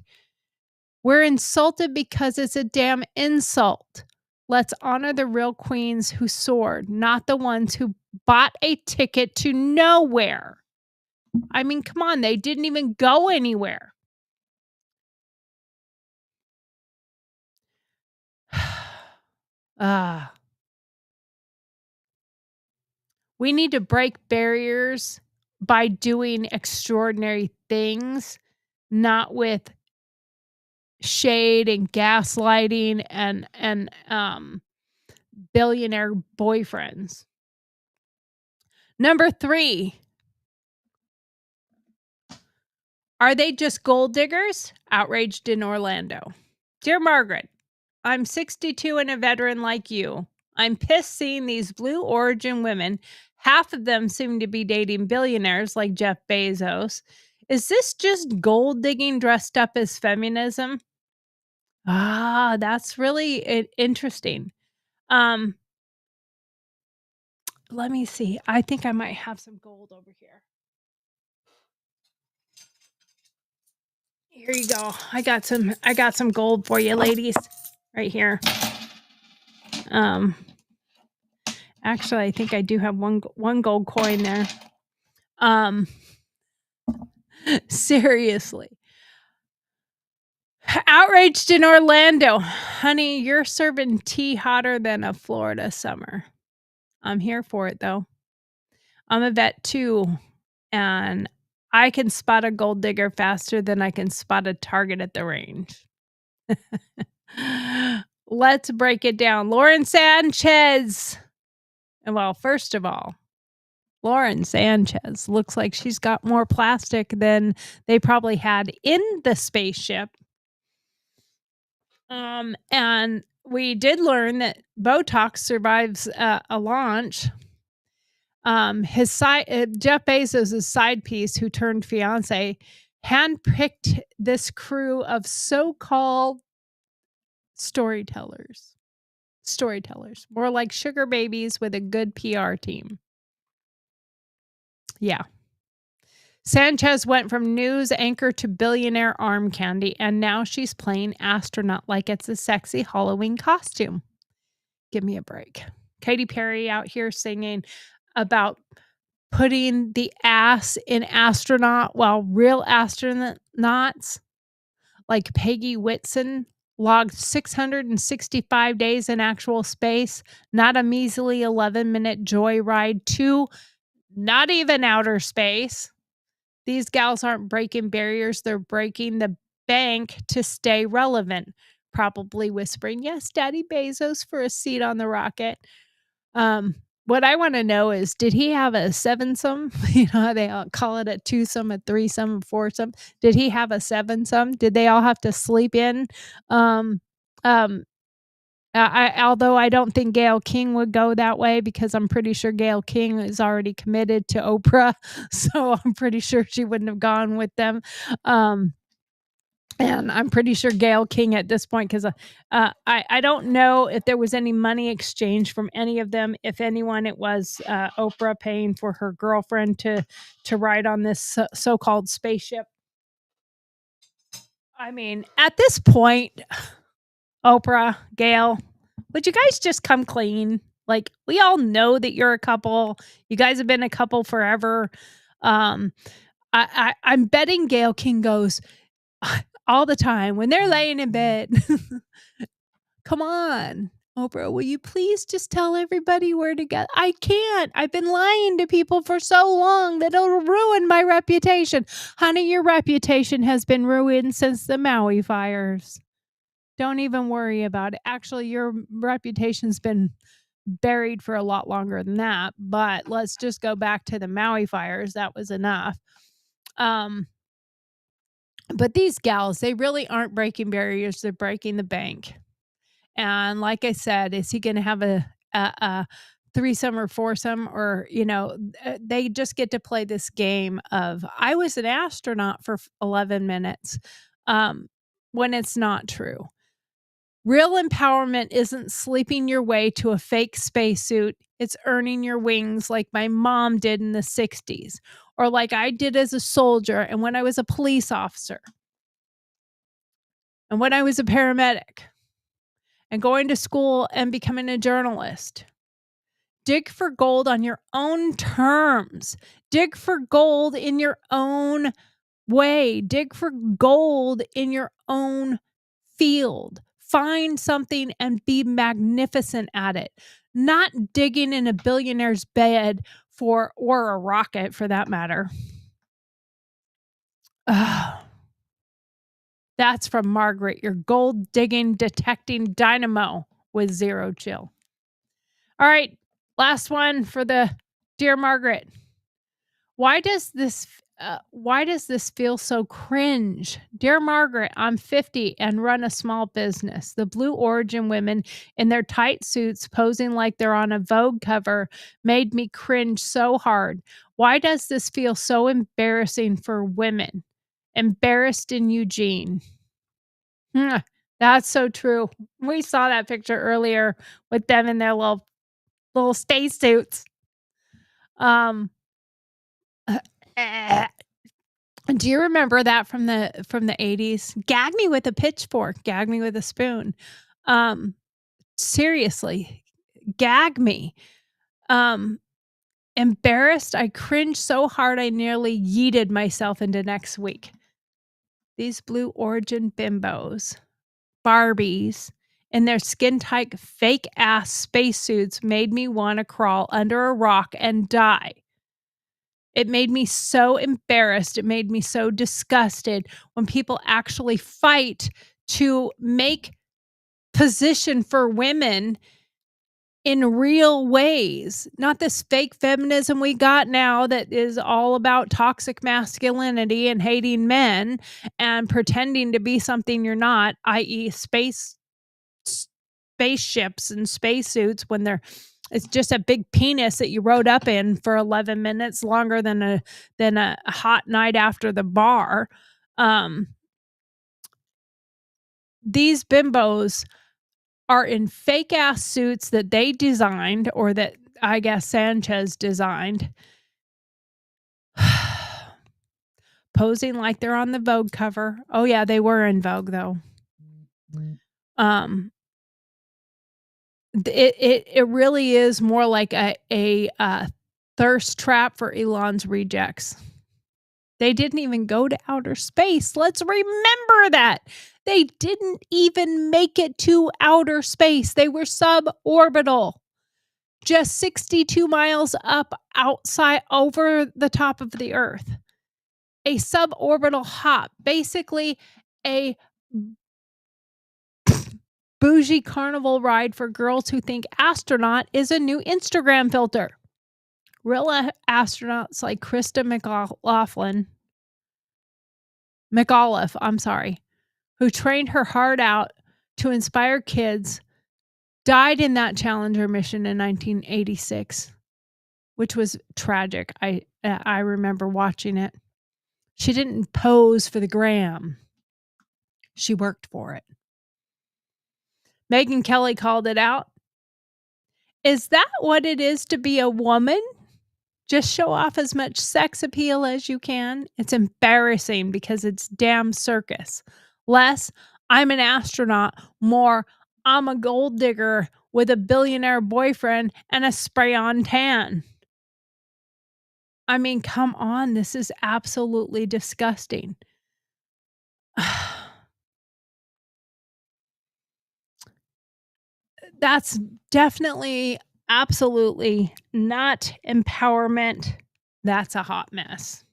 We're insulted because it's a damn insult. Let's honor the real queens who soared, not the ones who bought a ticket to nowhere. I mean, come on, they didn't even go anywhere. We need to break barriers by doing extraordinary things, not with shade and gaslighting and billionaire boyfriends. Number 3. Are they just gold diggers? Outraged in Orlando. Dear Margaret, I'm 62 and a veteran like you. I'm pissed seeing these Blue Origin women. Half of them seem to be dating billionaires like Jeff Bezos. Is this just gold digging dressed up as feminism? That's really interesting. Let me see. I think I might have some gold over here. Here you go. I got some gold for you, ladies. Right here. Actually, I think I do have one gold coin there. Seriously. Outraged in Orlando. Honey, you're serving tea hotter than a Florida summer. I'm here for it, though. I'm a vet, too, and I can spot a gold digger faster than I can spot a target at the range. Let's break it down. Lauren Sanchez. Well, first of all, Lauren Sanchez looks like she's got more plastic than they probably had in the spaceship. And we did learn that TauX survives a launch. Jeff Bezos' side piece, who turned fiance, handpicked this crew of so-called storytellers, more like sugar babies with a good PR team. Yeah. Sanchez went from news anchor to billionaire arm candy, and now she's playing astronaut like it's a sexy Halloween costume. Give me a break. Katy Perry out here singing about putting the ass in astronaut, while real astronauts like Peggy Whitson logged 665 days in actual space, not a measly 11-minute joyride to not even outer space. These gals aren't breaking barriers. They're breaking the bank to stay relevant, probably whispering, "Yes, Daddy Bezos for a seat on the rocket." What I want to know is, did he have a sevensome? You know how they all call it a twosome, a threesome, a foursome. Did he have a sevensome? Did they all have to sleep in? Um, um, although I don't think Gayle King would go that way, because I'm pretty sure Gayle King is already committed to Oprah, so I'm pretty sure she wouldn't have gone with them. And I'm pretty sure Gayle King at this point, because I don't know if there was any money exchange from any of them. If anyone, it was Oprah paying for her girlfriend to ride on this so-called spaceship. I mean, at this point, Oprah, Gayle, would you guys just come clean? Like, we all know that you're a couple. You guys have been a couple forever. I'm betting Gayle King goes all the time when they're laying in bed. Come on, Oprah, will you please just tell everybody where to go? I can't. I've been lying to people for so long that it'll ruin my reputation. Honey, your reputation has been ruined since the Maui fires. Don't even worry about it. Actually, your reputation's been buried for a lot longer than that, but let's just go back to the Maui fires. That was enough. But these gals, they really aren't breaking barriers. They're breaking the bank. And like I said, is he going to have a threesome or foursome? Or, they just get to play this game of, I was an astronaut for 11 minutes, when it's not true. Real empowerment isn't sleeping your way to a fake spacesuit. It's earning your wings like my mom did in the 60s, or like I did as a soldier, and when I was a police officer, and when I was a paramedic, and going to school and becoming a journalist. Dig for gold on your own terms. Dig for gold in your own way. Dig for gold in your own field. Find something and be magnificent at it. Not digging in a billionaire's bed or a rocket, for that matter. That's from Margaret, your gold digging, detecting dynamo with zero chill. All right, last one for the dear Margaret. Why does this feel so cringe? Dear Margaret, I'm 50 and run a small business. The Blue Origin women in their tight suits posing like they're on a Vogue cover made me cringe so hard. Why does this feel so embarrassing for women? Embarrassed in Eugene. That's so true. We saw that picture earlier with them in their little spacesuits. Do you remember that from the 80s? Gag me with a pitchfork, gag me with a spoon. Seriously, gag me. Embarrassed, I cringed so hard I nearly yeeted myself into next week. These Blue Origin bimbos, Barbies, and their skin-tight fake-ass spacesuits made me want to crawl under a rock and die. It made me so embarrassed. It made me so disgusted when people actually fight to make position for women in real ways. Not this fake feminism we got now that is all about toxic masculinity and hating men and pretending to be something you're not, i.e. spaceships and spacesuits, when it's just a big penis that you rode up in for 11 minutes, longer than a hot night after the bar. These bimbos are in fake ass suits that they designed, or that I guess Sanchez designed, posing like they're on the Vogue cover. Oh yeah, they were in Vogue though. It really is more like a thirst trap for Elon's rejects. They didn't even go to outer space. Let's remember that. They didn't even make it to outer space. They were suborbital. Just 62 miles up outside over the top of the Earth. A suborbital hop. Basically, a bougie carnival ride for girls who think astronaut is a new Instagram filter. Real astronauts like Krista McAuliffe, who trained her heart out to inspire kids, died in that Challenger mission in 1986, which was tragic. I remember watching it. She didn't pose for the gram. She worked for it. Megyn Kelly called it out. Is that what it is to be a woman? Just show off as much sex appeal as you can. It's embarrassing because it's damn circus. Less, I'm an astronaut. More, I'm a gold digger with a billionaire boyfriend and a spray-on tan. I mean, come on. This is absolutely disgusting. That's definitely, absolutely not empowerment. That's a hot mess.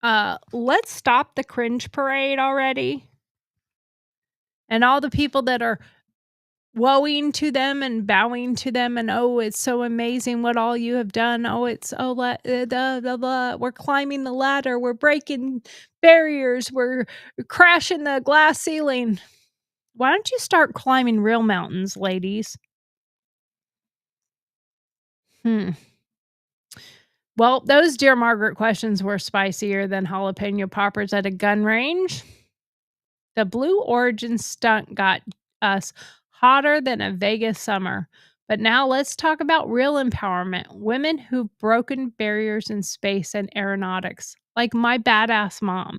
Let's stop the cringe parade already. And all the people that are woeing to them and bowing to them and, oh, it's so amazing what all you have done. Oh, it's we're climbing the ladder. We're breaking barriers. We're crashing the glass ceiling. Why don't you start climbing real mountains, ladies? Well, those Dear Margaret questions were spicier than jalapeno poppers at a gun range. The Blue Origin stunt got us hotter than a Vegas summer. But now let's talk about real empowerment. Women who've broken barriers in space and aeronautics, like my badass mom,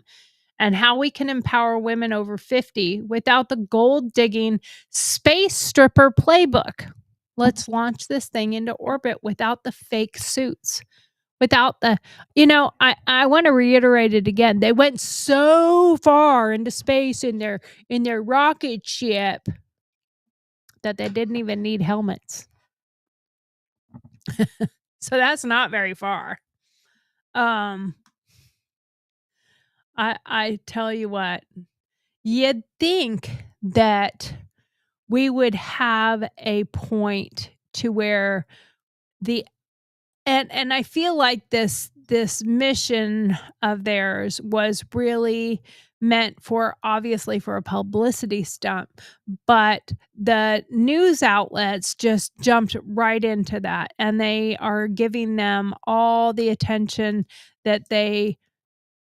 and how we can empower women over 50 without the gold-digging space stripper playbook. Let's launch this thing into orbit without the fake suits. Without the, I want to reiterate it again. They went so far into space in their rocket ship that they didn't even need helmets. So that's not very far. I tell you what, you'd think that we would have a point to where and I feel like this mission of theirs was really meant for, obviously, for a publicity stunt, but the news outlets just jumped right into that, and they are giving them all the attention that they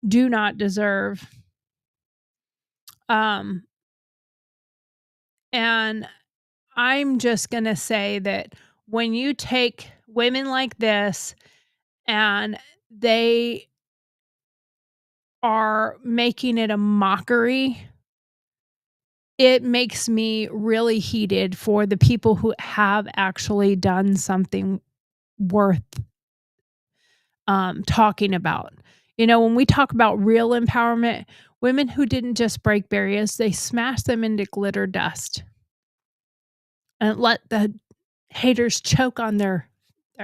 do not deserve. And I'm just going to say that when you take women like this and they are making it a mockery, it makes me really heated for the people who have actually done something worth talking about. When we talk about real empowerment, women who didn't just break barriers, they smashed them into glitter dust and let the haters choke on their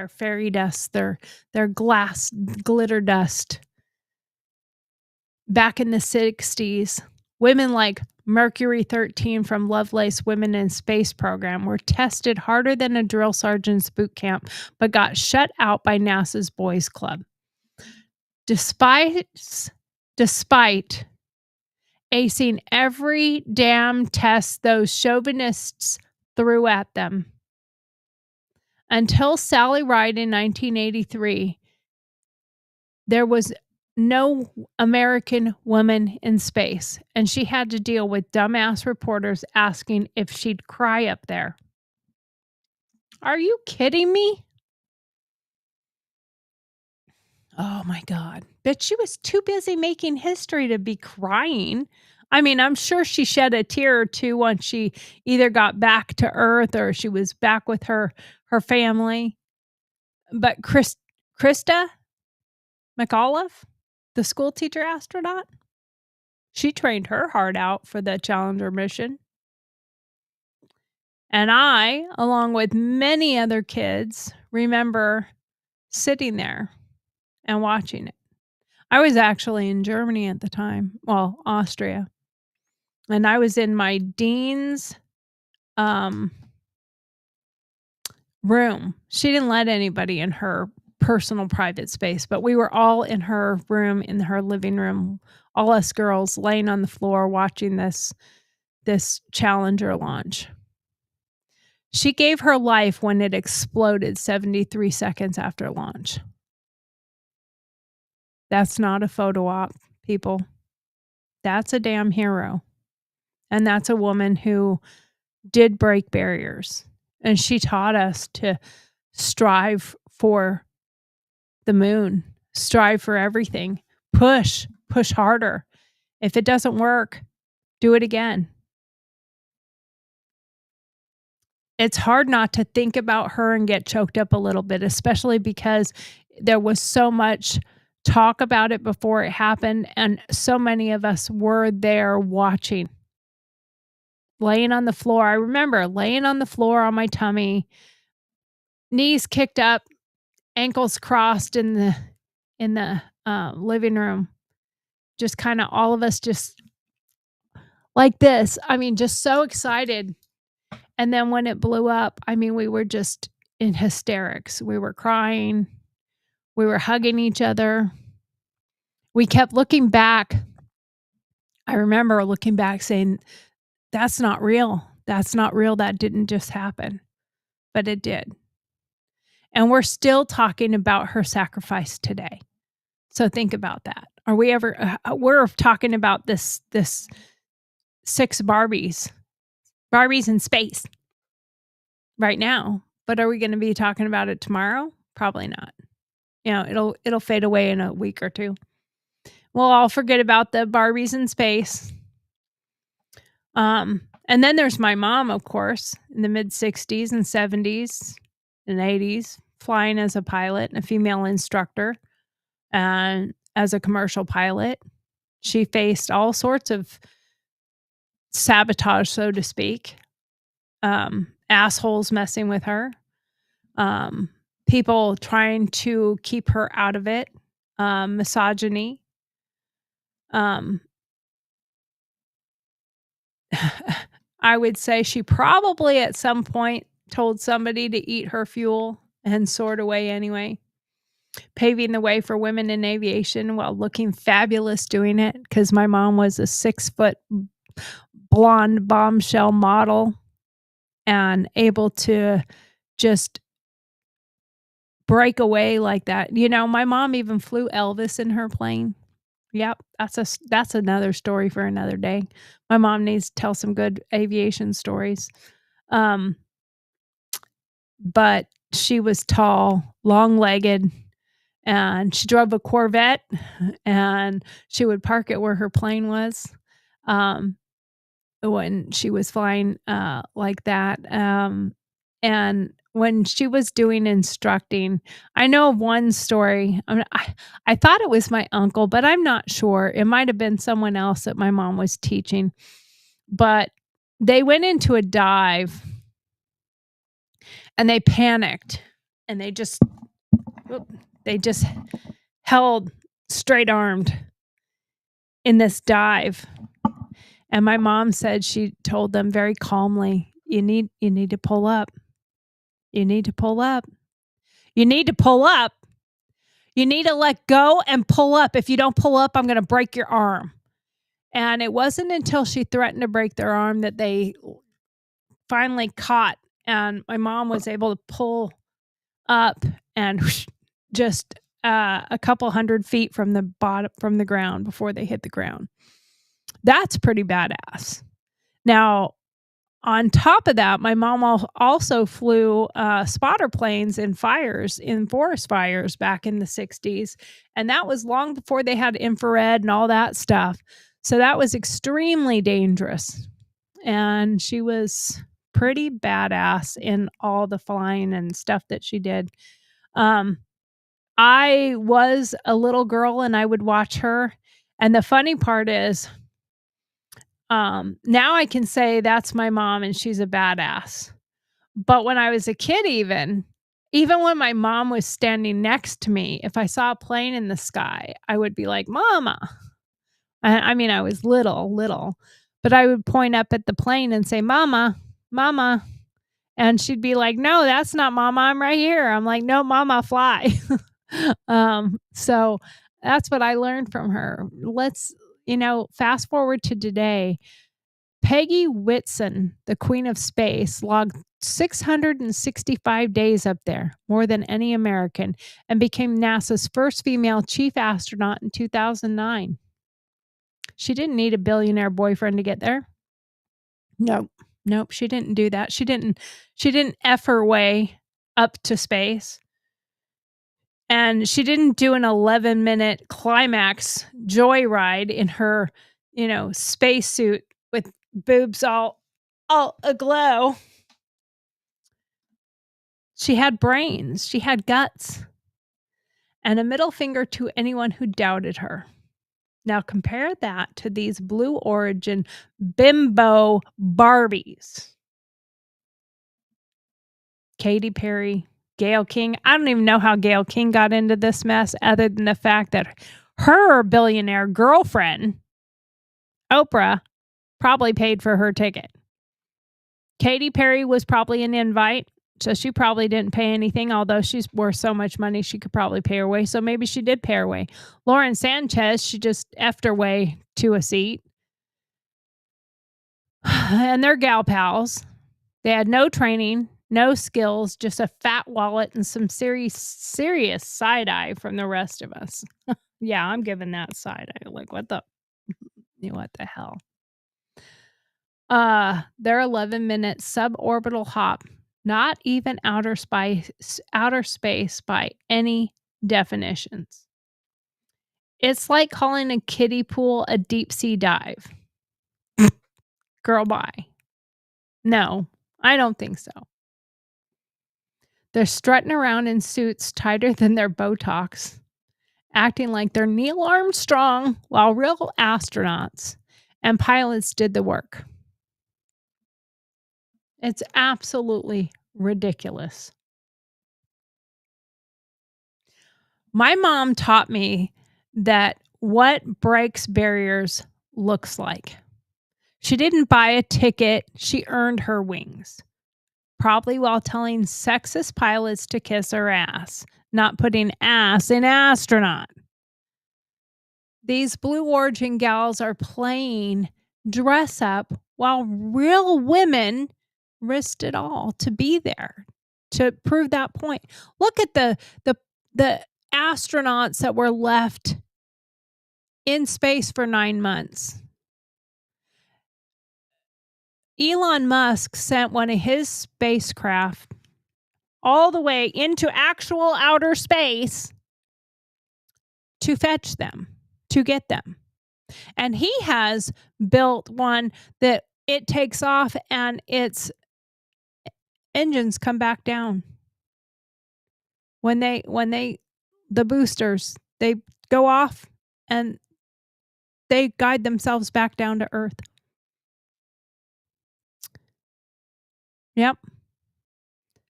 fairy dust, their glass glitter dust. Back in the 60s, women like Mercury 13 from Lovelace Women in Space program were tested harder than a drill sergeant's boot camp, but got shut out by NASA's Boys Club. Despite acing every damn test those chauvinists threw at them. Until Sally Ride in 1983, there was no American woman in space, and she had to deal with dumbass reporters asking if she'd cry up there. Are you kidding me? Oh my God. Bet she was too busy making history to be crying. I mean, I'm sure she shed a tear or two once she either got back to Earth or she was back with her family. But Krista McAuliffe, the school teacher astronaut, she trained her heart out for the Challenger mission. And I, along with many other kids, remember sitting there and watching it. I was actually in Germany at the time, well, Austria, and I was in my dean's room. She didn't let anybody in her personal private space, but we were all in her room, in her living room, all us girls laying on the floor watching this Challenger launch. She gave her life when it exploded 73 seconds after launch. That's not a photo op, people. That's a damn hero. And that's a woman who did break barriers. And she taught us to strive for the moon, strive for everything, push harder. If it doesn't work, do it again. It's hard not to think about her and get choked up a little bit, especially because there was so much talk about it before it happened, and so many of us were there watching. Laying on the floor. I remember laying on the floor on my tummy, knees kicked up, ankles crossed in the living room. Just kind of all of us just like this. I mean, just so excited. And then when it blew up, I mean, we were just in hysterics. We were crying. We were hugging each other. We kept looking back. I remember looking back saying, that's not real. That's not real. That didn't just happen. But it did. And we're still talking about her sacrifice today. So think about that. Are we ever, we're talking about this 6 Barbies in space right now, but are we going to be talking about it tomorrow? Probably not. You know, it'll fade away in a week or two. We'll all forget about the Barbies in space. And then there's my mom, of course, in the mid 60s and 70s and 80s, flying as a pilot and a female instructor and as a commercial pilot. She faced all sorts of sabotage, so to speak. Assholes messing with her. People trying to keep her out of it. Misogyny. I would say she probably at some point told somebody to eat her fuel and soared away anyway, paving the way for women in aviation while looking fabulous doing it, because my mom was a 6-foot blonde bombshell model and able to just break away like that. You know, my mom even flew Elvis in her plane. Yep, that's another story for another day. My mom needs to tell some good aviation stories. But she was tall, long-legged, and she drove a Corvette, and she would park it where her plane was when she was flying like that. And when she was doing instructing, I know of one story. I thought it was my uncle, but I'm not sure. It might have been someone else that my mom was teaching. But they went into a dive and they panicked and they just held straight armed in this dive. And my mom said she told them very calmly, you need to pull up. You need to pull up. You need to pull up. You need to let go and pull up. If you don't pull up, I'm going to break your arm. And it wasn't until she threatened to break their arm that they finally caught. And my mom was able to pull up and just a couple 100 feet from the bottom, from the ground before they hit the ground. That's pretty badass. Now, on top of that, my mom also flew spotter planes in forest fires back in the 60s. And that was long before they had infrared and all that stuff. So that was extremely dangerous. And she was pretty badass in all the flying and stuff that she did. I was a little girl and I would watch her. And the funny part is, now I can say that's my mom and she's a badass. But when I was a kid, even Even when my mom was standing next to me, if I saw a plane in the sky, I would be like, Mama. I mean, I was little, but I would point up at the plane and say, Mama, Mama. And she'd be like, no, that's not Mama. I'm right here. I'm like, no, Mama, fly. So that's what I learned from her. Let's, fast forward to today. Peggy Whitson, the Queen of Space, logged 665 days up there, more than any American, and became NASA's first female chief astronaut in 2009. She didn't need a billionaire boyfriend to get there. Nope, she didn't do that. She didn't F her way up to space. And she didn't do an 11-minute climax joyride in her, spacesuit with boobs all aglow. She had brains, she had guts, and a middle finger to anyone who doubted her. Now compare that to these Blue Origin bimbo Barbies. Katy Perry, Gayle King. I don't even know how Gayle King got into this mess other than the fact that her billionaire girlfriend, Oprah, probably paid for her ticket. Katy Perry was probably an invite, so she probably didn't pay anything, although she's worth so much money she could probably pay her way, so maybe she did pay her way. Lauren Sanchez, she just effed her way to a seat. And they're gal pals. They had no training, no skills, just a fat wallet and some serious side eye from the rest of us. Yeah, I'm giving that side eye. Like, what the hell? Their 11-minute suborbital hop, not even outer space by any definitions. It's like calling a kiddie pool a deep sea dive. Girl, bye. No, I don't think so. They're strutting around in suits tighter than their Botox, acting like they're Neil Armstrong while real astronauts and pilots did the work. It's absolutely ridiculous. My mom taught me that what breaks barriers looks like. She didn't buy a ticket, she earned her wings. Probably while telling sexist pilots to kiss her ass, not putting ass in astronaut. These Blue Origin gals are playing dress up while real women risked it all to be there to prove that point. Look at the astronauts that were left in space for 9 months. Elon Musk sent one of his spacecraft all the way into actual outer space to fetch them, to get them. And he has built one that it takes off and its engines come back down. When the boosters, they go off and they guide themselves back down to Earth. Yep.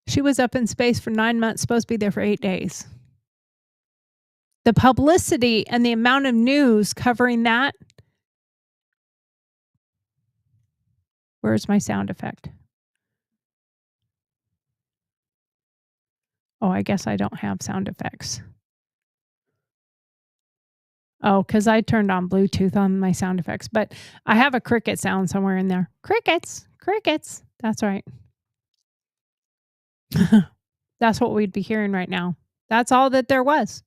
She was up in space for 9 months, supposed to be there for 8 days. The publicity and the amount of news covering that. Where's my sound effect? Oh, I guess I don't have sound effects. Oh, because I turned on Bluetooth on my sound effects, but I have a cricket sound somewhere in there. Crickets. That's right. That's what we'd be hearing right now. That's all that there was.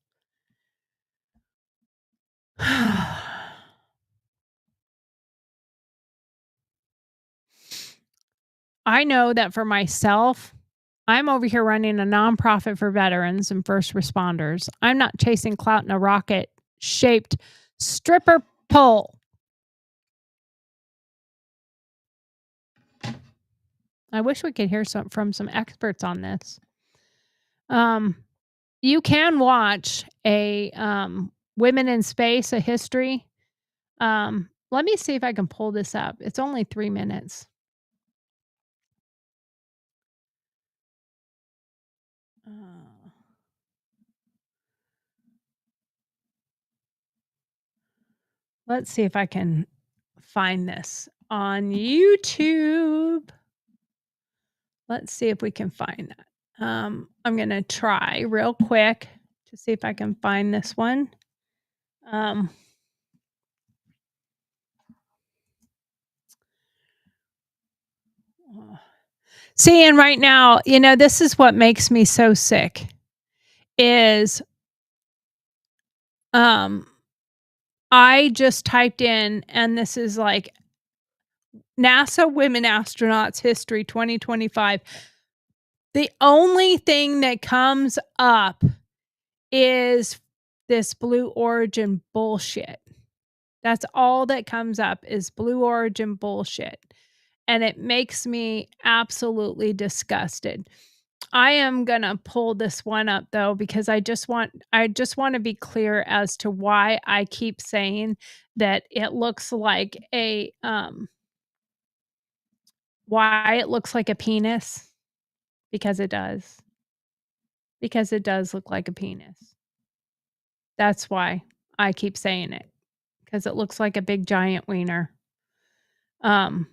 I know that for myself, I'm over here running a nonprofit for veterans and first responders. I'm not chasing clout in a rocket-shaped stripper pole. I wish we could hear from some experts on this. You can watch a Women in Space, a history. Let me see if I can pull this up. It's only 3 minutes. Let's see if I can find this on YouTube. Let's see if we can find that. I'm going to try real quick to see if I can find this one. See, and right now, this is what makes me so sick is I just typed in, and this is like NASA Women Astronauts History 2025. The only thing that comes up is this Blue Origin bullshit. That's all that comes up is Blue Origin bullshit. And it makes me absolutely disgusted. I am going to pull this one up though, because I just want to be clear as to why I keep saying that it looks like why it looks like a penis, because it does. Because it does look like a penis. That's why I keep saying it, because it looks like a big giant wiener. Gonna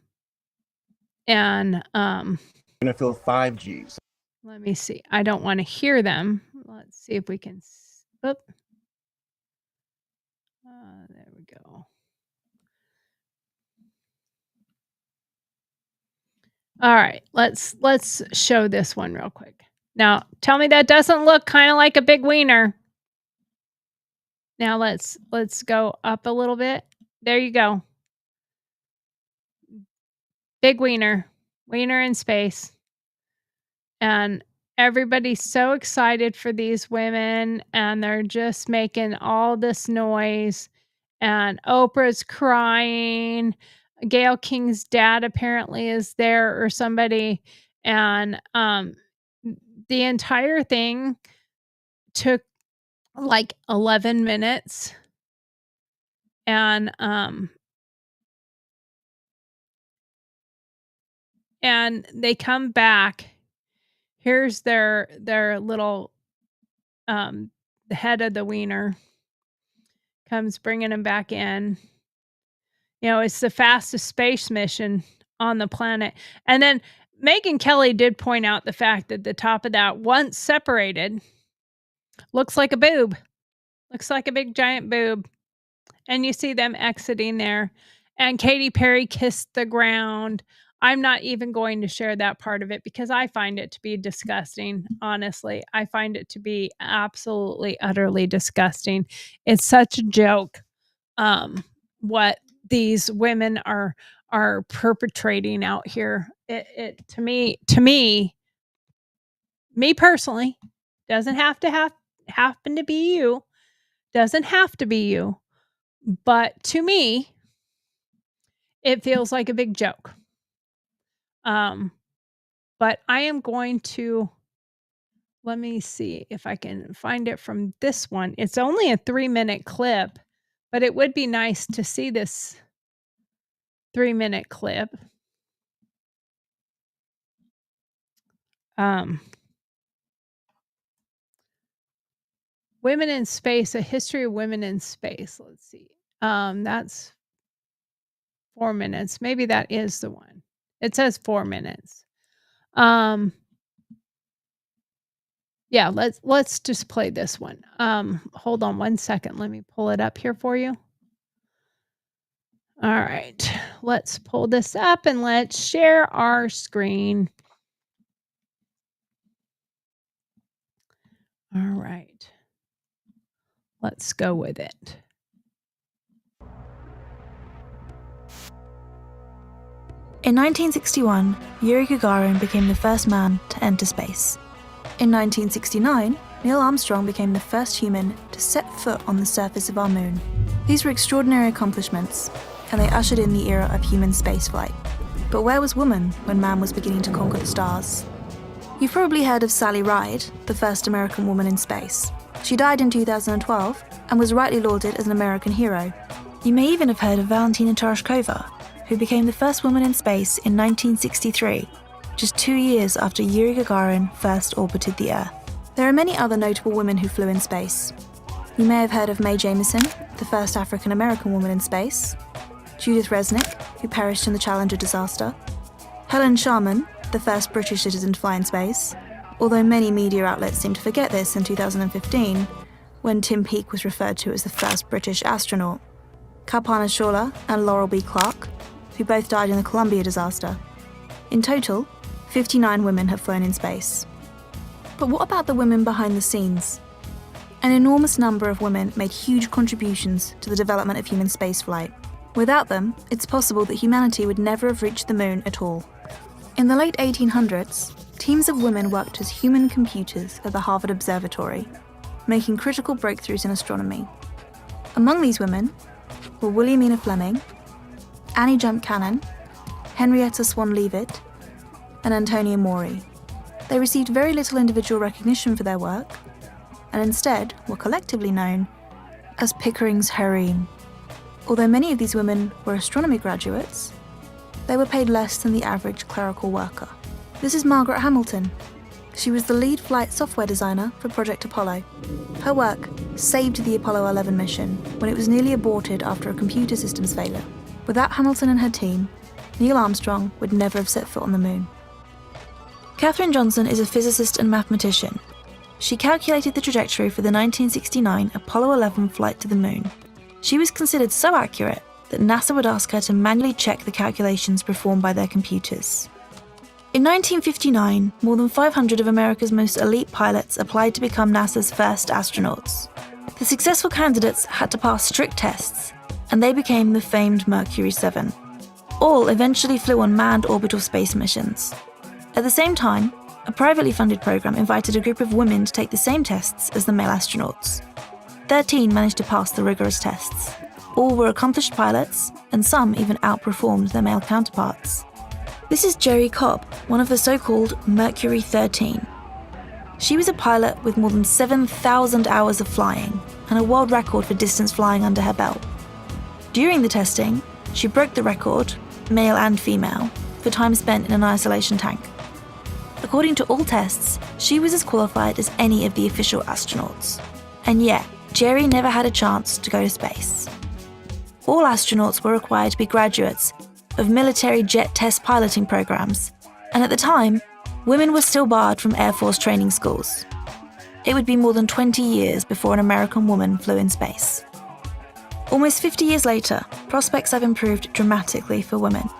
fill 5Gs. Let me see. I don't want to hear them. Let's see if we can. There we go. All right, let's show this one real quick. Now, tell me that doesn't look kind of like a big wiener. Now let's go up a little bit. There you go. Big wiener in space. And everybody's so excited for these women, and they're just making all this noise. And Oprah's crying. Gayle King's dad apparently is there, or somebody. And the entire thing took like 11 minutes. And they come back. Here's their little the head of the wiener comes bringing him back in. It's the fastest space mission on the planet. And then Megyn Kelly did point out the fact that the top of that, once separated, looks like a boob. Looks like a big giant boob. And you see them exiting there. And Katy Perry kissed the ground. I'm not even going to share that part of it because I find it to be disgusting. Honestly, I find it to be absolutely, utterly disgusting. It's such a joke. What these women are perpetrating out here. It to me personally, doesn't have to happen to be you. Doesn't have to be you. But to me, it feels like a big joke. But I am going to, let me see if I can find it from this one. It's only a 3-minute clip, but it would be nice to see this 3-minute clip. Women in Space, a history of women in space. Let's see. That's 4 minutes. Maybe that is the one. It says 4 minutes. Yeah, let's just play this one. Hold on 1 second. Let me pull it up here for you. All right. Let's pull this up and let's share our screen. All right. Let's go with it. In 1961, Yuri Gagarin became the first man to enter space. In 1969, Neil Armstrong became the first human to set foot on the surface of our moon. These were extraordinary accomplishments, and they ushered in the era of human spaceflight. But where was woman when man was beginning to conquer the stars? You've probably heard of Sally Ride, the first American woman in space. She died in 2012 and was rightly lauded as an American hero. You may even have heard of Valentina Tereshkova, who became the first woman in space in 1963, just 2 years after Yuri Gagarin first orbited the Earth. There are many other notable women who flew in space. You may have heard of Mae Jemison, the first African American woman in space, Judith Resnick, who perished in the Challenger disaster, Helen Sharman, the first British citizen to fly in space, although many media outlets seem to forget this in 2015, when Tim Peake was referred to as the first British astronaut, Kalpana Chawla and Laurel B. Clark, who both died in the Columbia disaster. In total, 59 women have flown in space. But what about the women behind the scenes? An enormous number of women made huge contributions to the development of human spaceflight. Without them, it's possible that humanity would never have reached the moon at all. In the late 1800s, teams of women worked as human computers at the Harvard Observatory, making critical breakthroughs in astronomy. Among these women were Williamina Fleming, Annie Jump Cannon, Henrietta Swan Leavitt, and Antonia Maury. They received very little individual recognition for their work, and instead were collectively known as Pickering's Harem. Although many of these women were astronomy graduates, they were paid less than the average clerical worker. This is Margaret Hamilton. She was the lead flight software designer for Project Apollo. Her work saved the Apollo 11 mission when it was nearly aborted after a computer systems failure. Without Hamilton and her team, Neil Armstrong would never have set foot on the moon. Katherine Johnson is a physicist and mathematician. She calculated the trajectory for the 1969 Apollo 11 flight to the moon. She was considered so accurate that NASA would ask her to manually check the calculations performed by their computers. In 1959, more than 500 of America's most elite pilots applied to become NASA's first astronauts. The successful candidates had to pass strict tests, and they became the famed Mercury 7. All eventually flew on manned orbital space missions. At the same time, a privately funded program invited a group of women to take the same tests as the male astronauts. 13 managed to pass the rigorous tests. All were accomplished pilots, and some even outperformed their male counterparts. This is Jerry Cobb, one of the so-called Mercury 13. She was a pilot with more than 7,000 hours of flying and a world record for distance flying under her belt. During the testing, she broke the record, male and female, for time spent in an isolation tank. According to all tests, she was as qualified as any of the official astronauts. And yet, Jerry never had a chance to go to space. All astronauts were required to be graduates of military jet test piloting programs, and at the time, women were still barred from Air Force training schools. It would be more than 20 years before an American woman flew in space. Almost 50 years later, prospects have improved dramatically for women.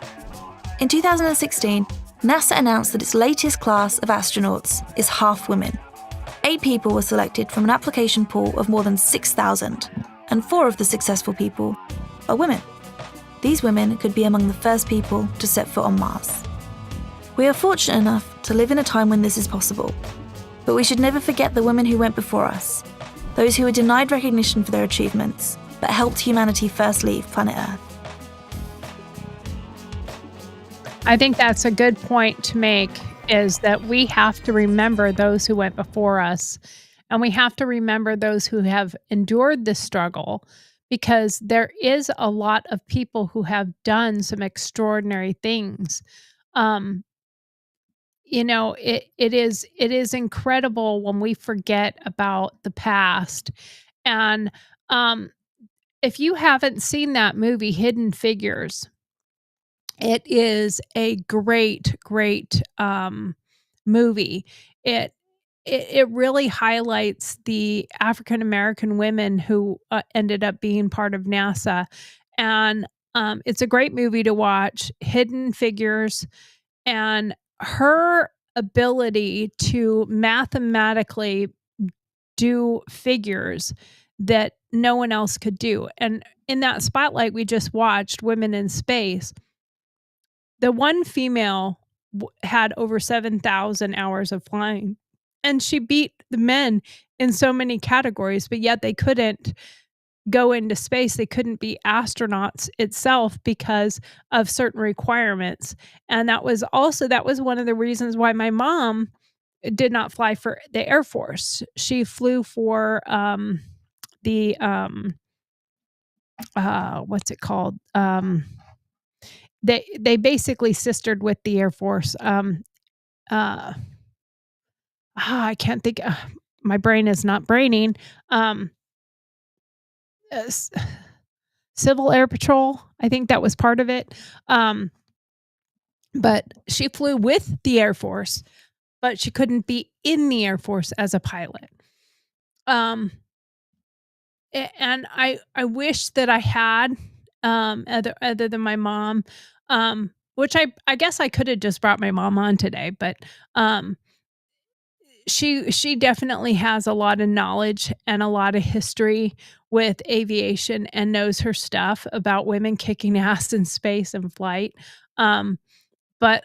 In 2016, NASA announced that its latest class of astronauts is half women. 8 people were selected from an application pool of more than 6,000, and 4 of the successful people are women. These women could be among the first people to set foot on Mars. We are fortunate enough to live in a time when this is possible, but we should never forget the women who went before us, those who were denied recognition for their achievements, but helped humanity first leave planet Earth. I think that's a good point to make, is that we have to remember those who went before us, and we have to remember those who have endured this struggle, because there is a lot of people who have done some extraordinary things. It is incredible when we forget about the past. And if you haven't seen that movie, Hidden Figures, it is a great movie. It really highlights the African American women who ended up being part of NASA, and it's a great movie to watch. Hidden Figures, and her ability to mathematically do figures that no one else could do. And in that spotlight we just watched, Women in Space, the one female had over 7,000 hours of flying, and she beat the men in so many categories, but yet they couldn't go into space. They couldn't be astronauts itself because of certain requirements. And that was one of the reasons why my mom did not fly for the Air Force. She flew for what's it called? They basically sistered with the Air Force. I can't think. My brain is not braining. Civil Air Patrol. I think that was part of it. But she flew with the Air Force, but she couldn't be in the Air Force as a pilot. And I wish that I had other than my mom, which I guess I could have just brought my mom on today, but she definitely has a lot of knowledge and a lot of history with aviation and knows her stuff about women kicking ass in space and flight. But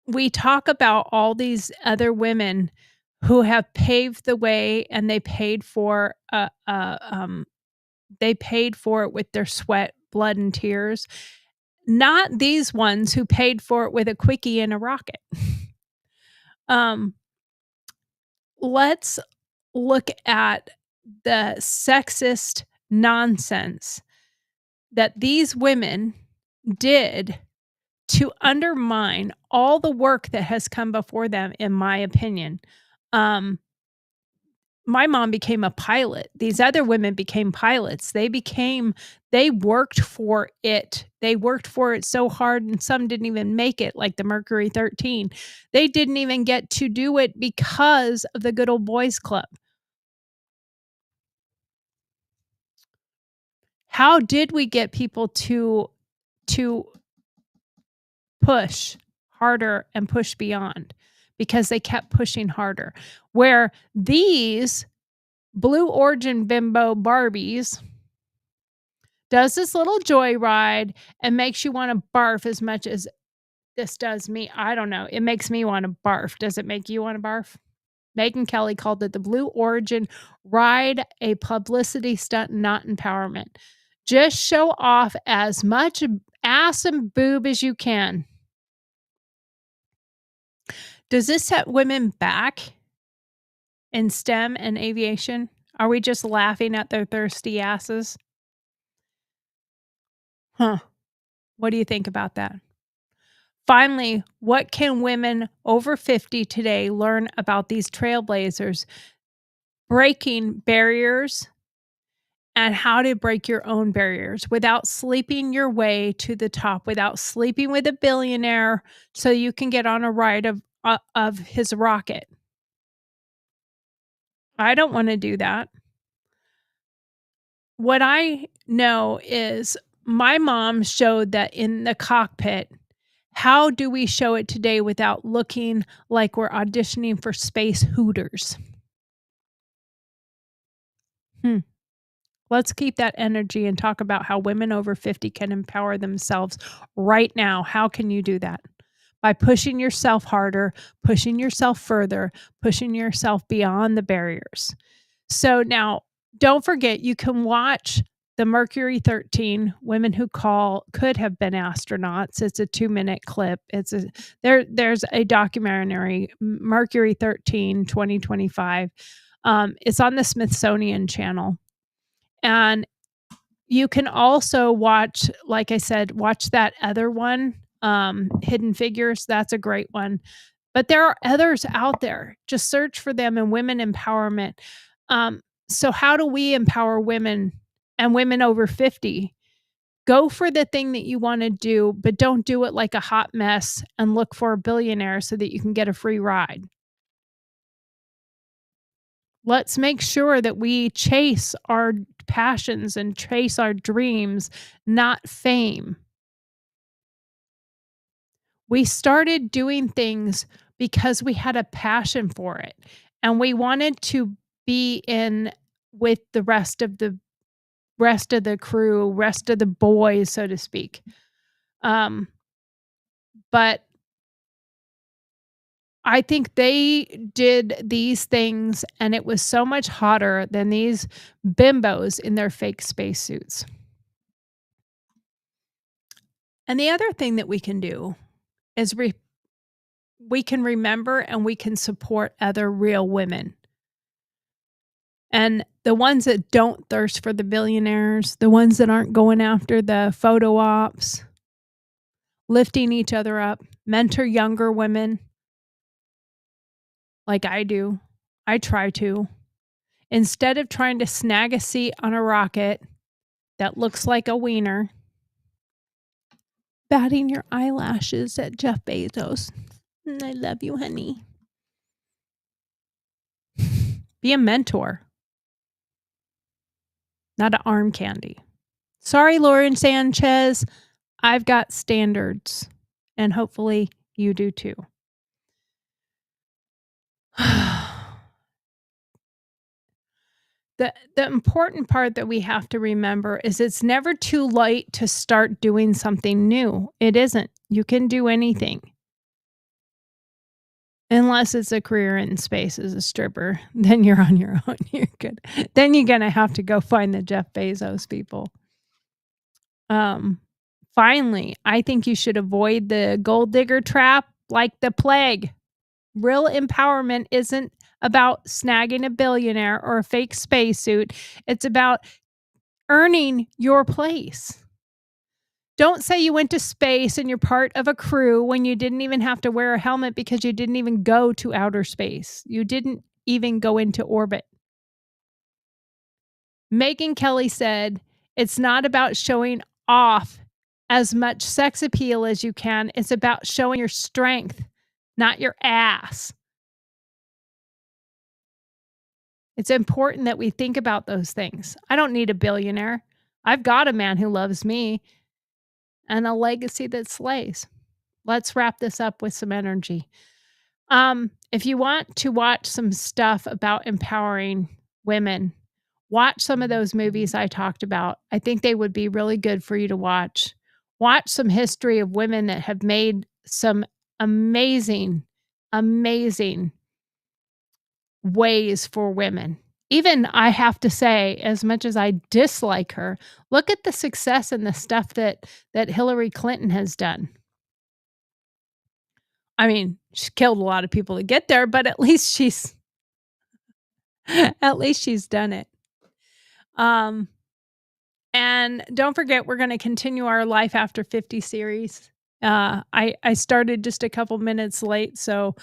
we talk about all these other women who have paved the way, and they paid for it with their sweat, blood, and tears. Not these ones who paid for it with a quickie and a rocket. Let's look at the sexist nonsense that these women did to undermine all the work that has come before them, in my opinion. My mom became a pilot. These other women became pilots. They worked for it. They worked for it so hard, and some didn't even make it, like the Mercury 13. They didn't even get to do it because of the good old boys club. How did we get people to push harder and push beyond? Because they kept pushing harder. Where these Blue Origin bimbo Barbies does this little joyride and makes you want to barf as much as this does me. I don't know. It makes me want to barf. Does it make you want to barf? Megyn Kelly called it the Blue Origin ride, a publicity stunt, not empowerment. Just show off as much ass and boob as you can. Does this set women back in STEM and aviation? Are we just laughing at their thirsty asses? Huh. What do you think about that? Finally, what can women over 50 today learn about these trailblazers breaking barriers and how to break your own barriers without sleeping your way to the top, without sleeping with a billionaire so you can get on a ride of his rocket? I don't want to do that. What I know is my mom showed that in the cockpit. How do we show it today without looking like we're auditioning for space hooters? Let's keep that energy and talk about how women over 50 can empower themselves right now. How can you do that? By pushing yourself harder, pushing yourself further, pushing yourself beyond the barriers. So now, don't forget, you can watch the Mercury 13, Women Who Could Have Been Astronauts. It's a 2-minute clip. There's a documentary, Mercury 13, 2025. It's on the Smithsonian Channel. And you can also watch, like I said, watch that other one, Hidden Figures. That's a great one. But there are others out there. Just search for them in women empowerment. So how do we empower women and women over 50? Go for the thing that you want to do, but don't do it like a hot mess and look for a billionaire so that you can get a free ride. Let's make sure that we chase our passions and chase our dreams, not fame. We started doing things because we had a passion for it, and we wanted to be in with the rest of the crew, rest of the boys, so to speak. But I think they did these things, and it was so much hotter than these bimbos in their fake spacesuits. And the other thing that we can do is we can remember and we can support other real women. And the ones that don't thirst for the billionaires, the ones that aren't going after the photo ops, lifting each other up, mentor younger women like I do. I try to. Instead of trying to snag a seat on a rocket that looks like a wiener batting your eyelashes at Jeff Bezos. I love you, honey. Be a mentor, not an arm candy. Sorry, Lauren Sanchez. I've got standards, and hopefully you do too. The important part that we have to remember is it's never too late to start doing something new. It isn't. You can do anything. Unless it's a career in space as a stripper, then you're on your own. You're good. Then you're going to have to go find the Jeff Bezos people. Finally, I think you should avoid the gold digger trap like the plague. Real empowerment isn't about snagging a billionaire or a fake spacesuit. It's about earning your place. Don't say you went to space and you're part of a crew when you didn't even have to wear a helmet because you didn't even go to outer space. You didn't even go into orbit. Megyn Kelly said, it's not about showing off as much sex appeal as you can. It's about showing your strength, not your ass. It's important that we think about those things. I don't need a billionaire. I've got a man who loves me and a legacy that slays. Let's wrap this up with some energy. If you want to watch some stuff about empowering women, watch some of those movies I talked about. I think they would be really good for you to watch. Watch some history of women that have made some amazing, amazing ways for women. Even I have to say, as much as I dislike her, look at the success and the stuff that Hillary Clinton has done. I mean, she's killed a lot of people to get there, but at least she's done it. And don't forget, we're going to continue our Life After 50 series. I started just a couple minutes late, so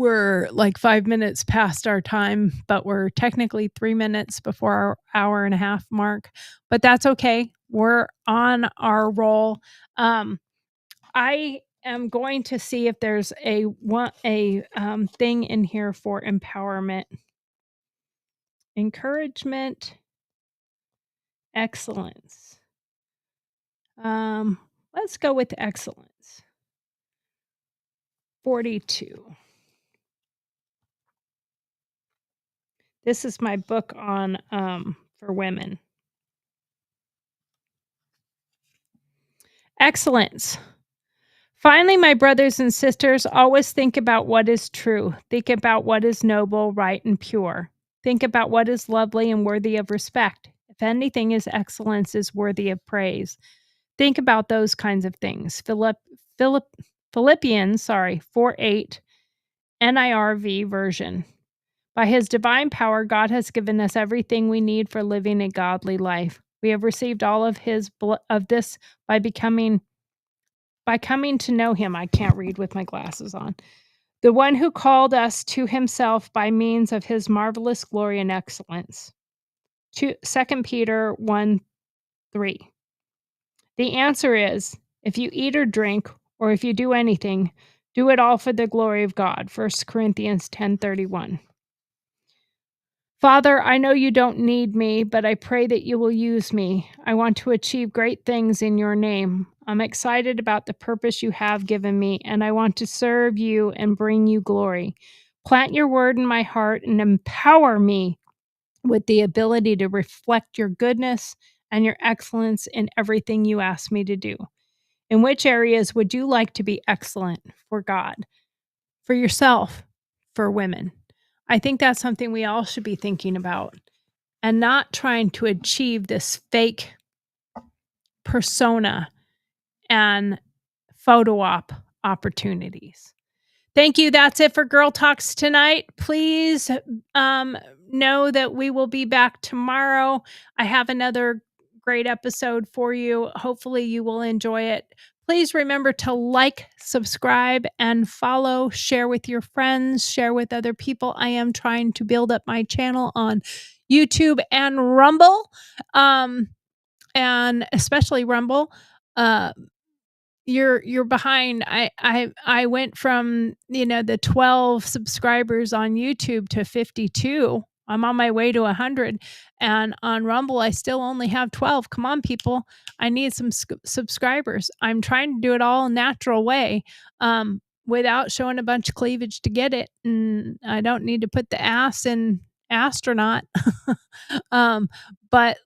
we're like 5 minutes past our time, but we're technically 3 minutes before our hour and a half mark. But that's okay. We're on our roll. I am going to see if there's a thing in here for empowerment, encouragement, excellence. Let's go with excellence. 42. This is my book on for women. Excellence. Finally, my brothers and sisters, always think about what is true. Think about what is noble, right, and pure. Think about what is lovely and worthy of respect. If anything is excellence is worthy of praise. Think about those kinds of things. Philippians 4:8, NIRV version. By his divine power, God has given us everything we need for living a godly life. We have received all of this by coming to know him. I can't read with my glasses on. The one who called us to himself by means of his marvelous glory and excellence. 2 Peter 1:3. The answer is, if you eat or drink, or if you do anything, do it all for the glory of God. 1 Corinthians 10:31. Father, I know you don't need me, but I pray that you will use me. I want to achieve great things in your name. I'm excited about the purpose you have given me, and I want to serve you and bring you glory. Plant your word in my heart and empower me with the ability to reflect your goodness and your excellence in everything you ask me to do. In which areas would you like to be excellent for God, for yourself, for women? I think that's something we all should be thinking about and not trying to achieve this fake persona and photo op opportunities. Thank you. That's it for Gurl TauX tonight. Please know that we will be back tomorrow. I have another great episode for you. Hopefully you will enjoy it. Please remember to like, subscribe, and follow. Share with your friends. Share with other people. I am trying to build up my channel on YouTube and Rumble, and especially Rumble. You're behind. I went from, the 12 subscribers on YouTube to 52. I'm on my way to 100, and on Rumble I still only have 12. Come on, people. I need some subscribers. I'm trying to do it all natural way, without showing a bunch of cleavage to get it, and I don't need to put the ass in astronaut. But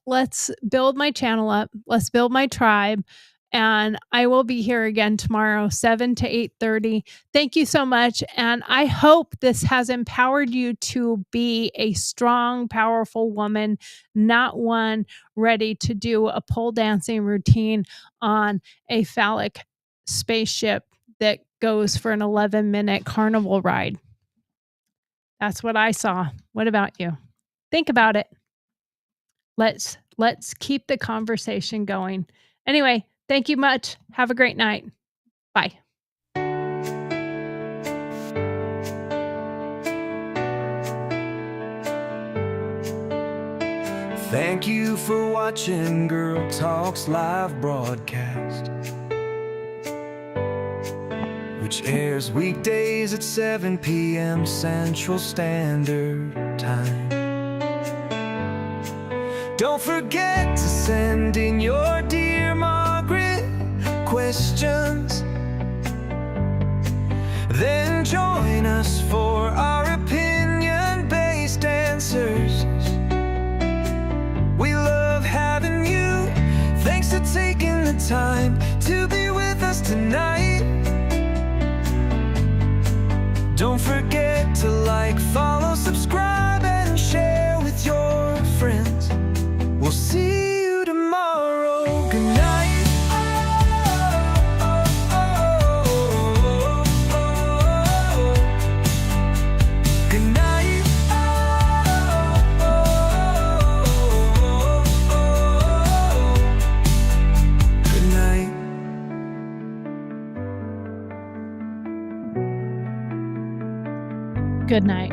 let's build my channel up. Let's build my tribe. And I will be here again tomorrow, 7 to 8:30. Thank you so much. And I hope this has empowered you to be a strong, powerful woman, not one ready to do a pole dancing routine on a phallic spaceship that goes for an 11-minute carnival ride. That's what I saw. What about you? Think about it. Let's keep the conversation going. Anyway, thank you much. Have a great night. Bye. Thank you for watching Gurl TauX live broadcast, which airs weekdays at 7 p.m. Central Standard Time. Don't forget to send in your Dear Margaret questions. Then join us for our opinion-based answers. We love having you. Thanks for taking the time to be with us tonight. Don't forget to like, follow, subscribe, and share with your friends. We'll see you tomorrow. Good night. Good night. Good night. Good night.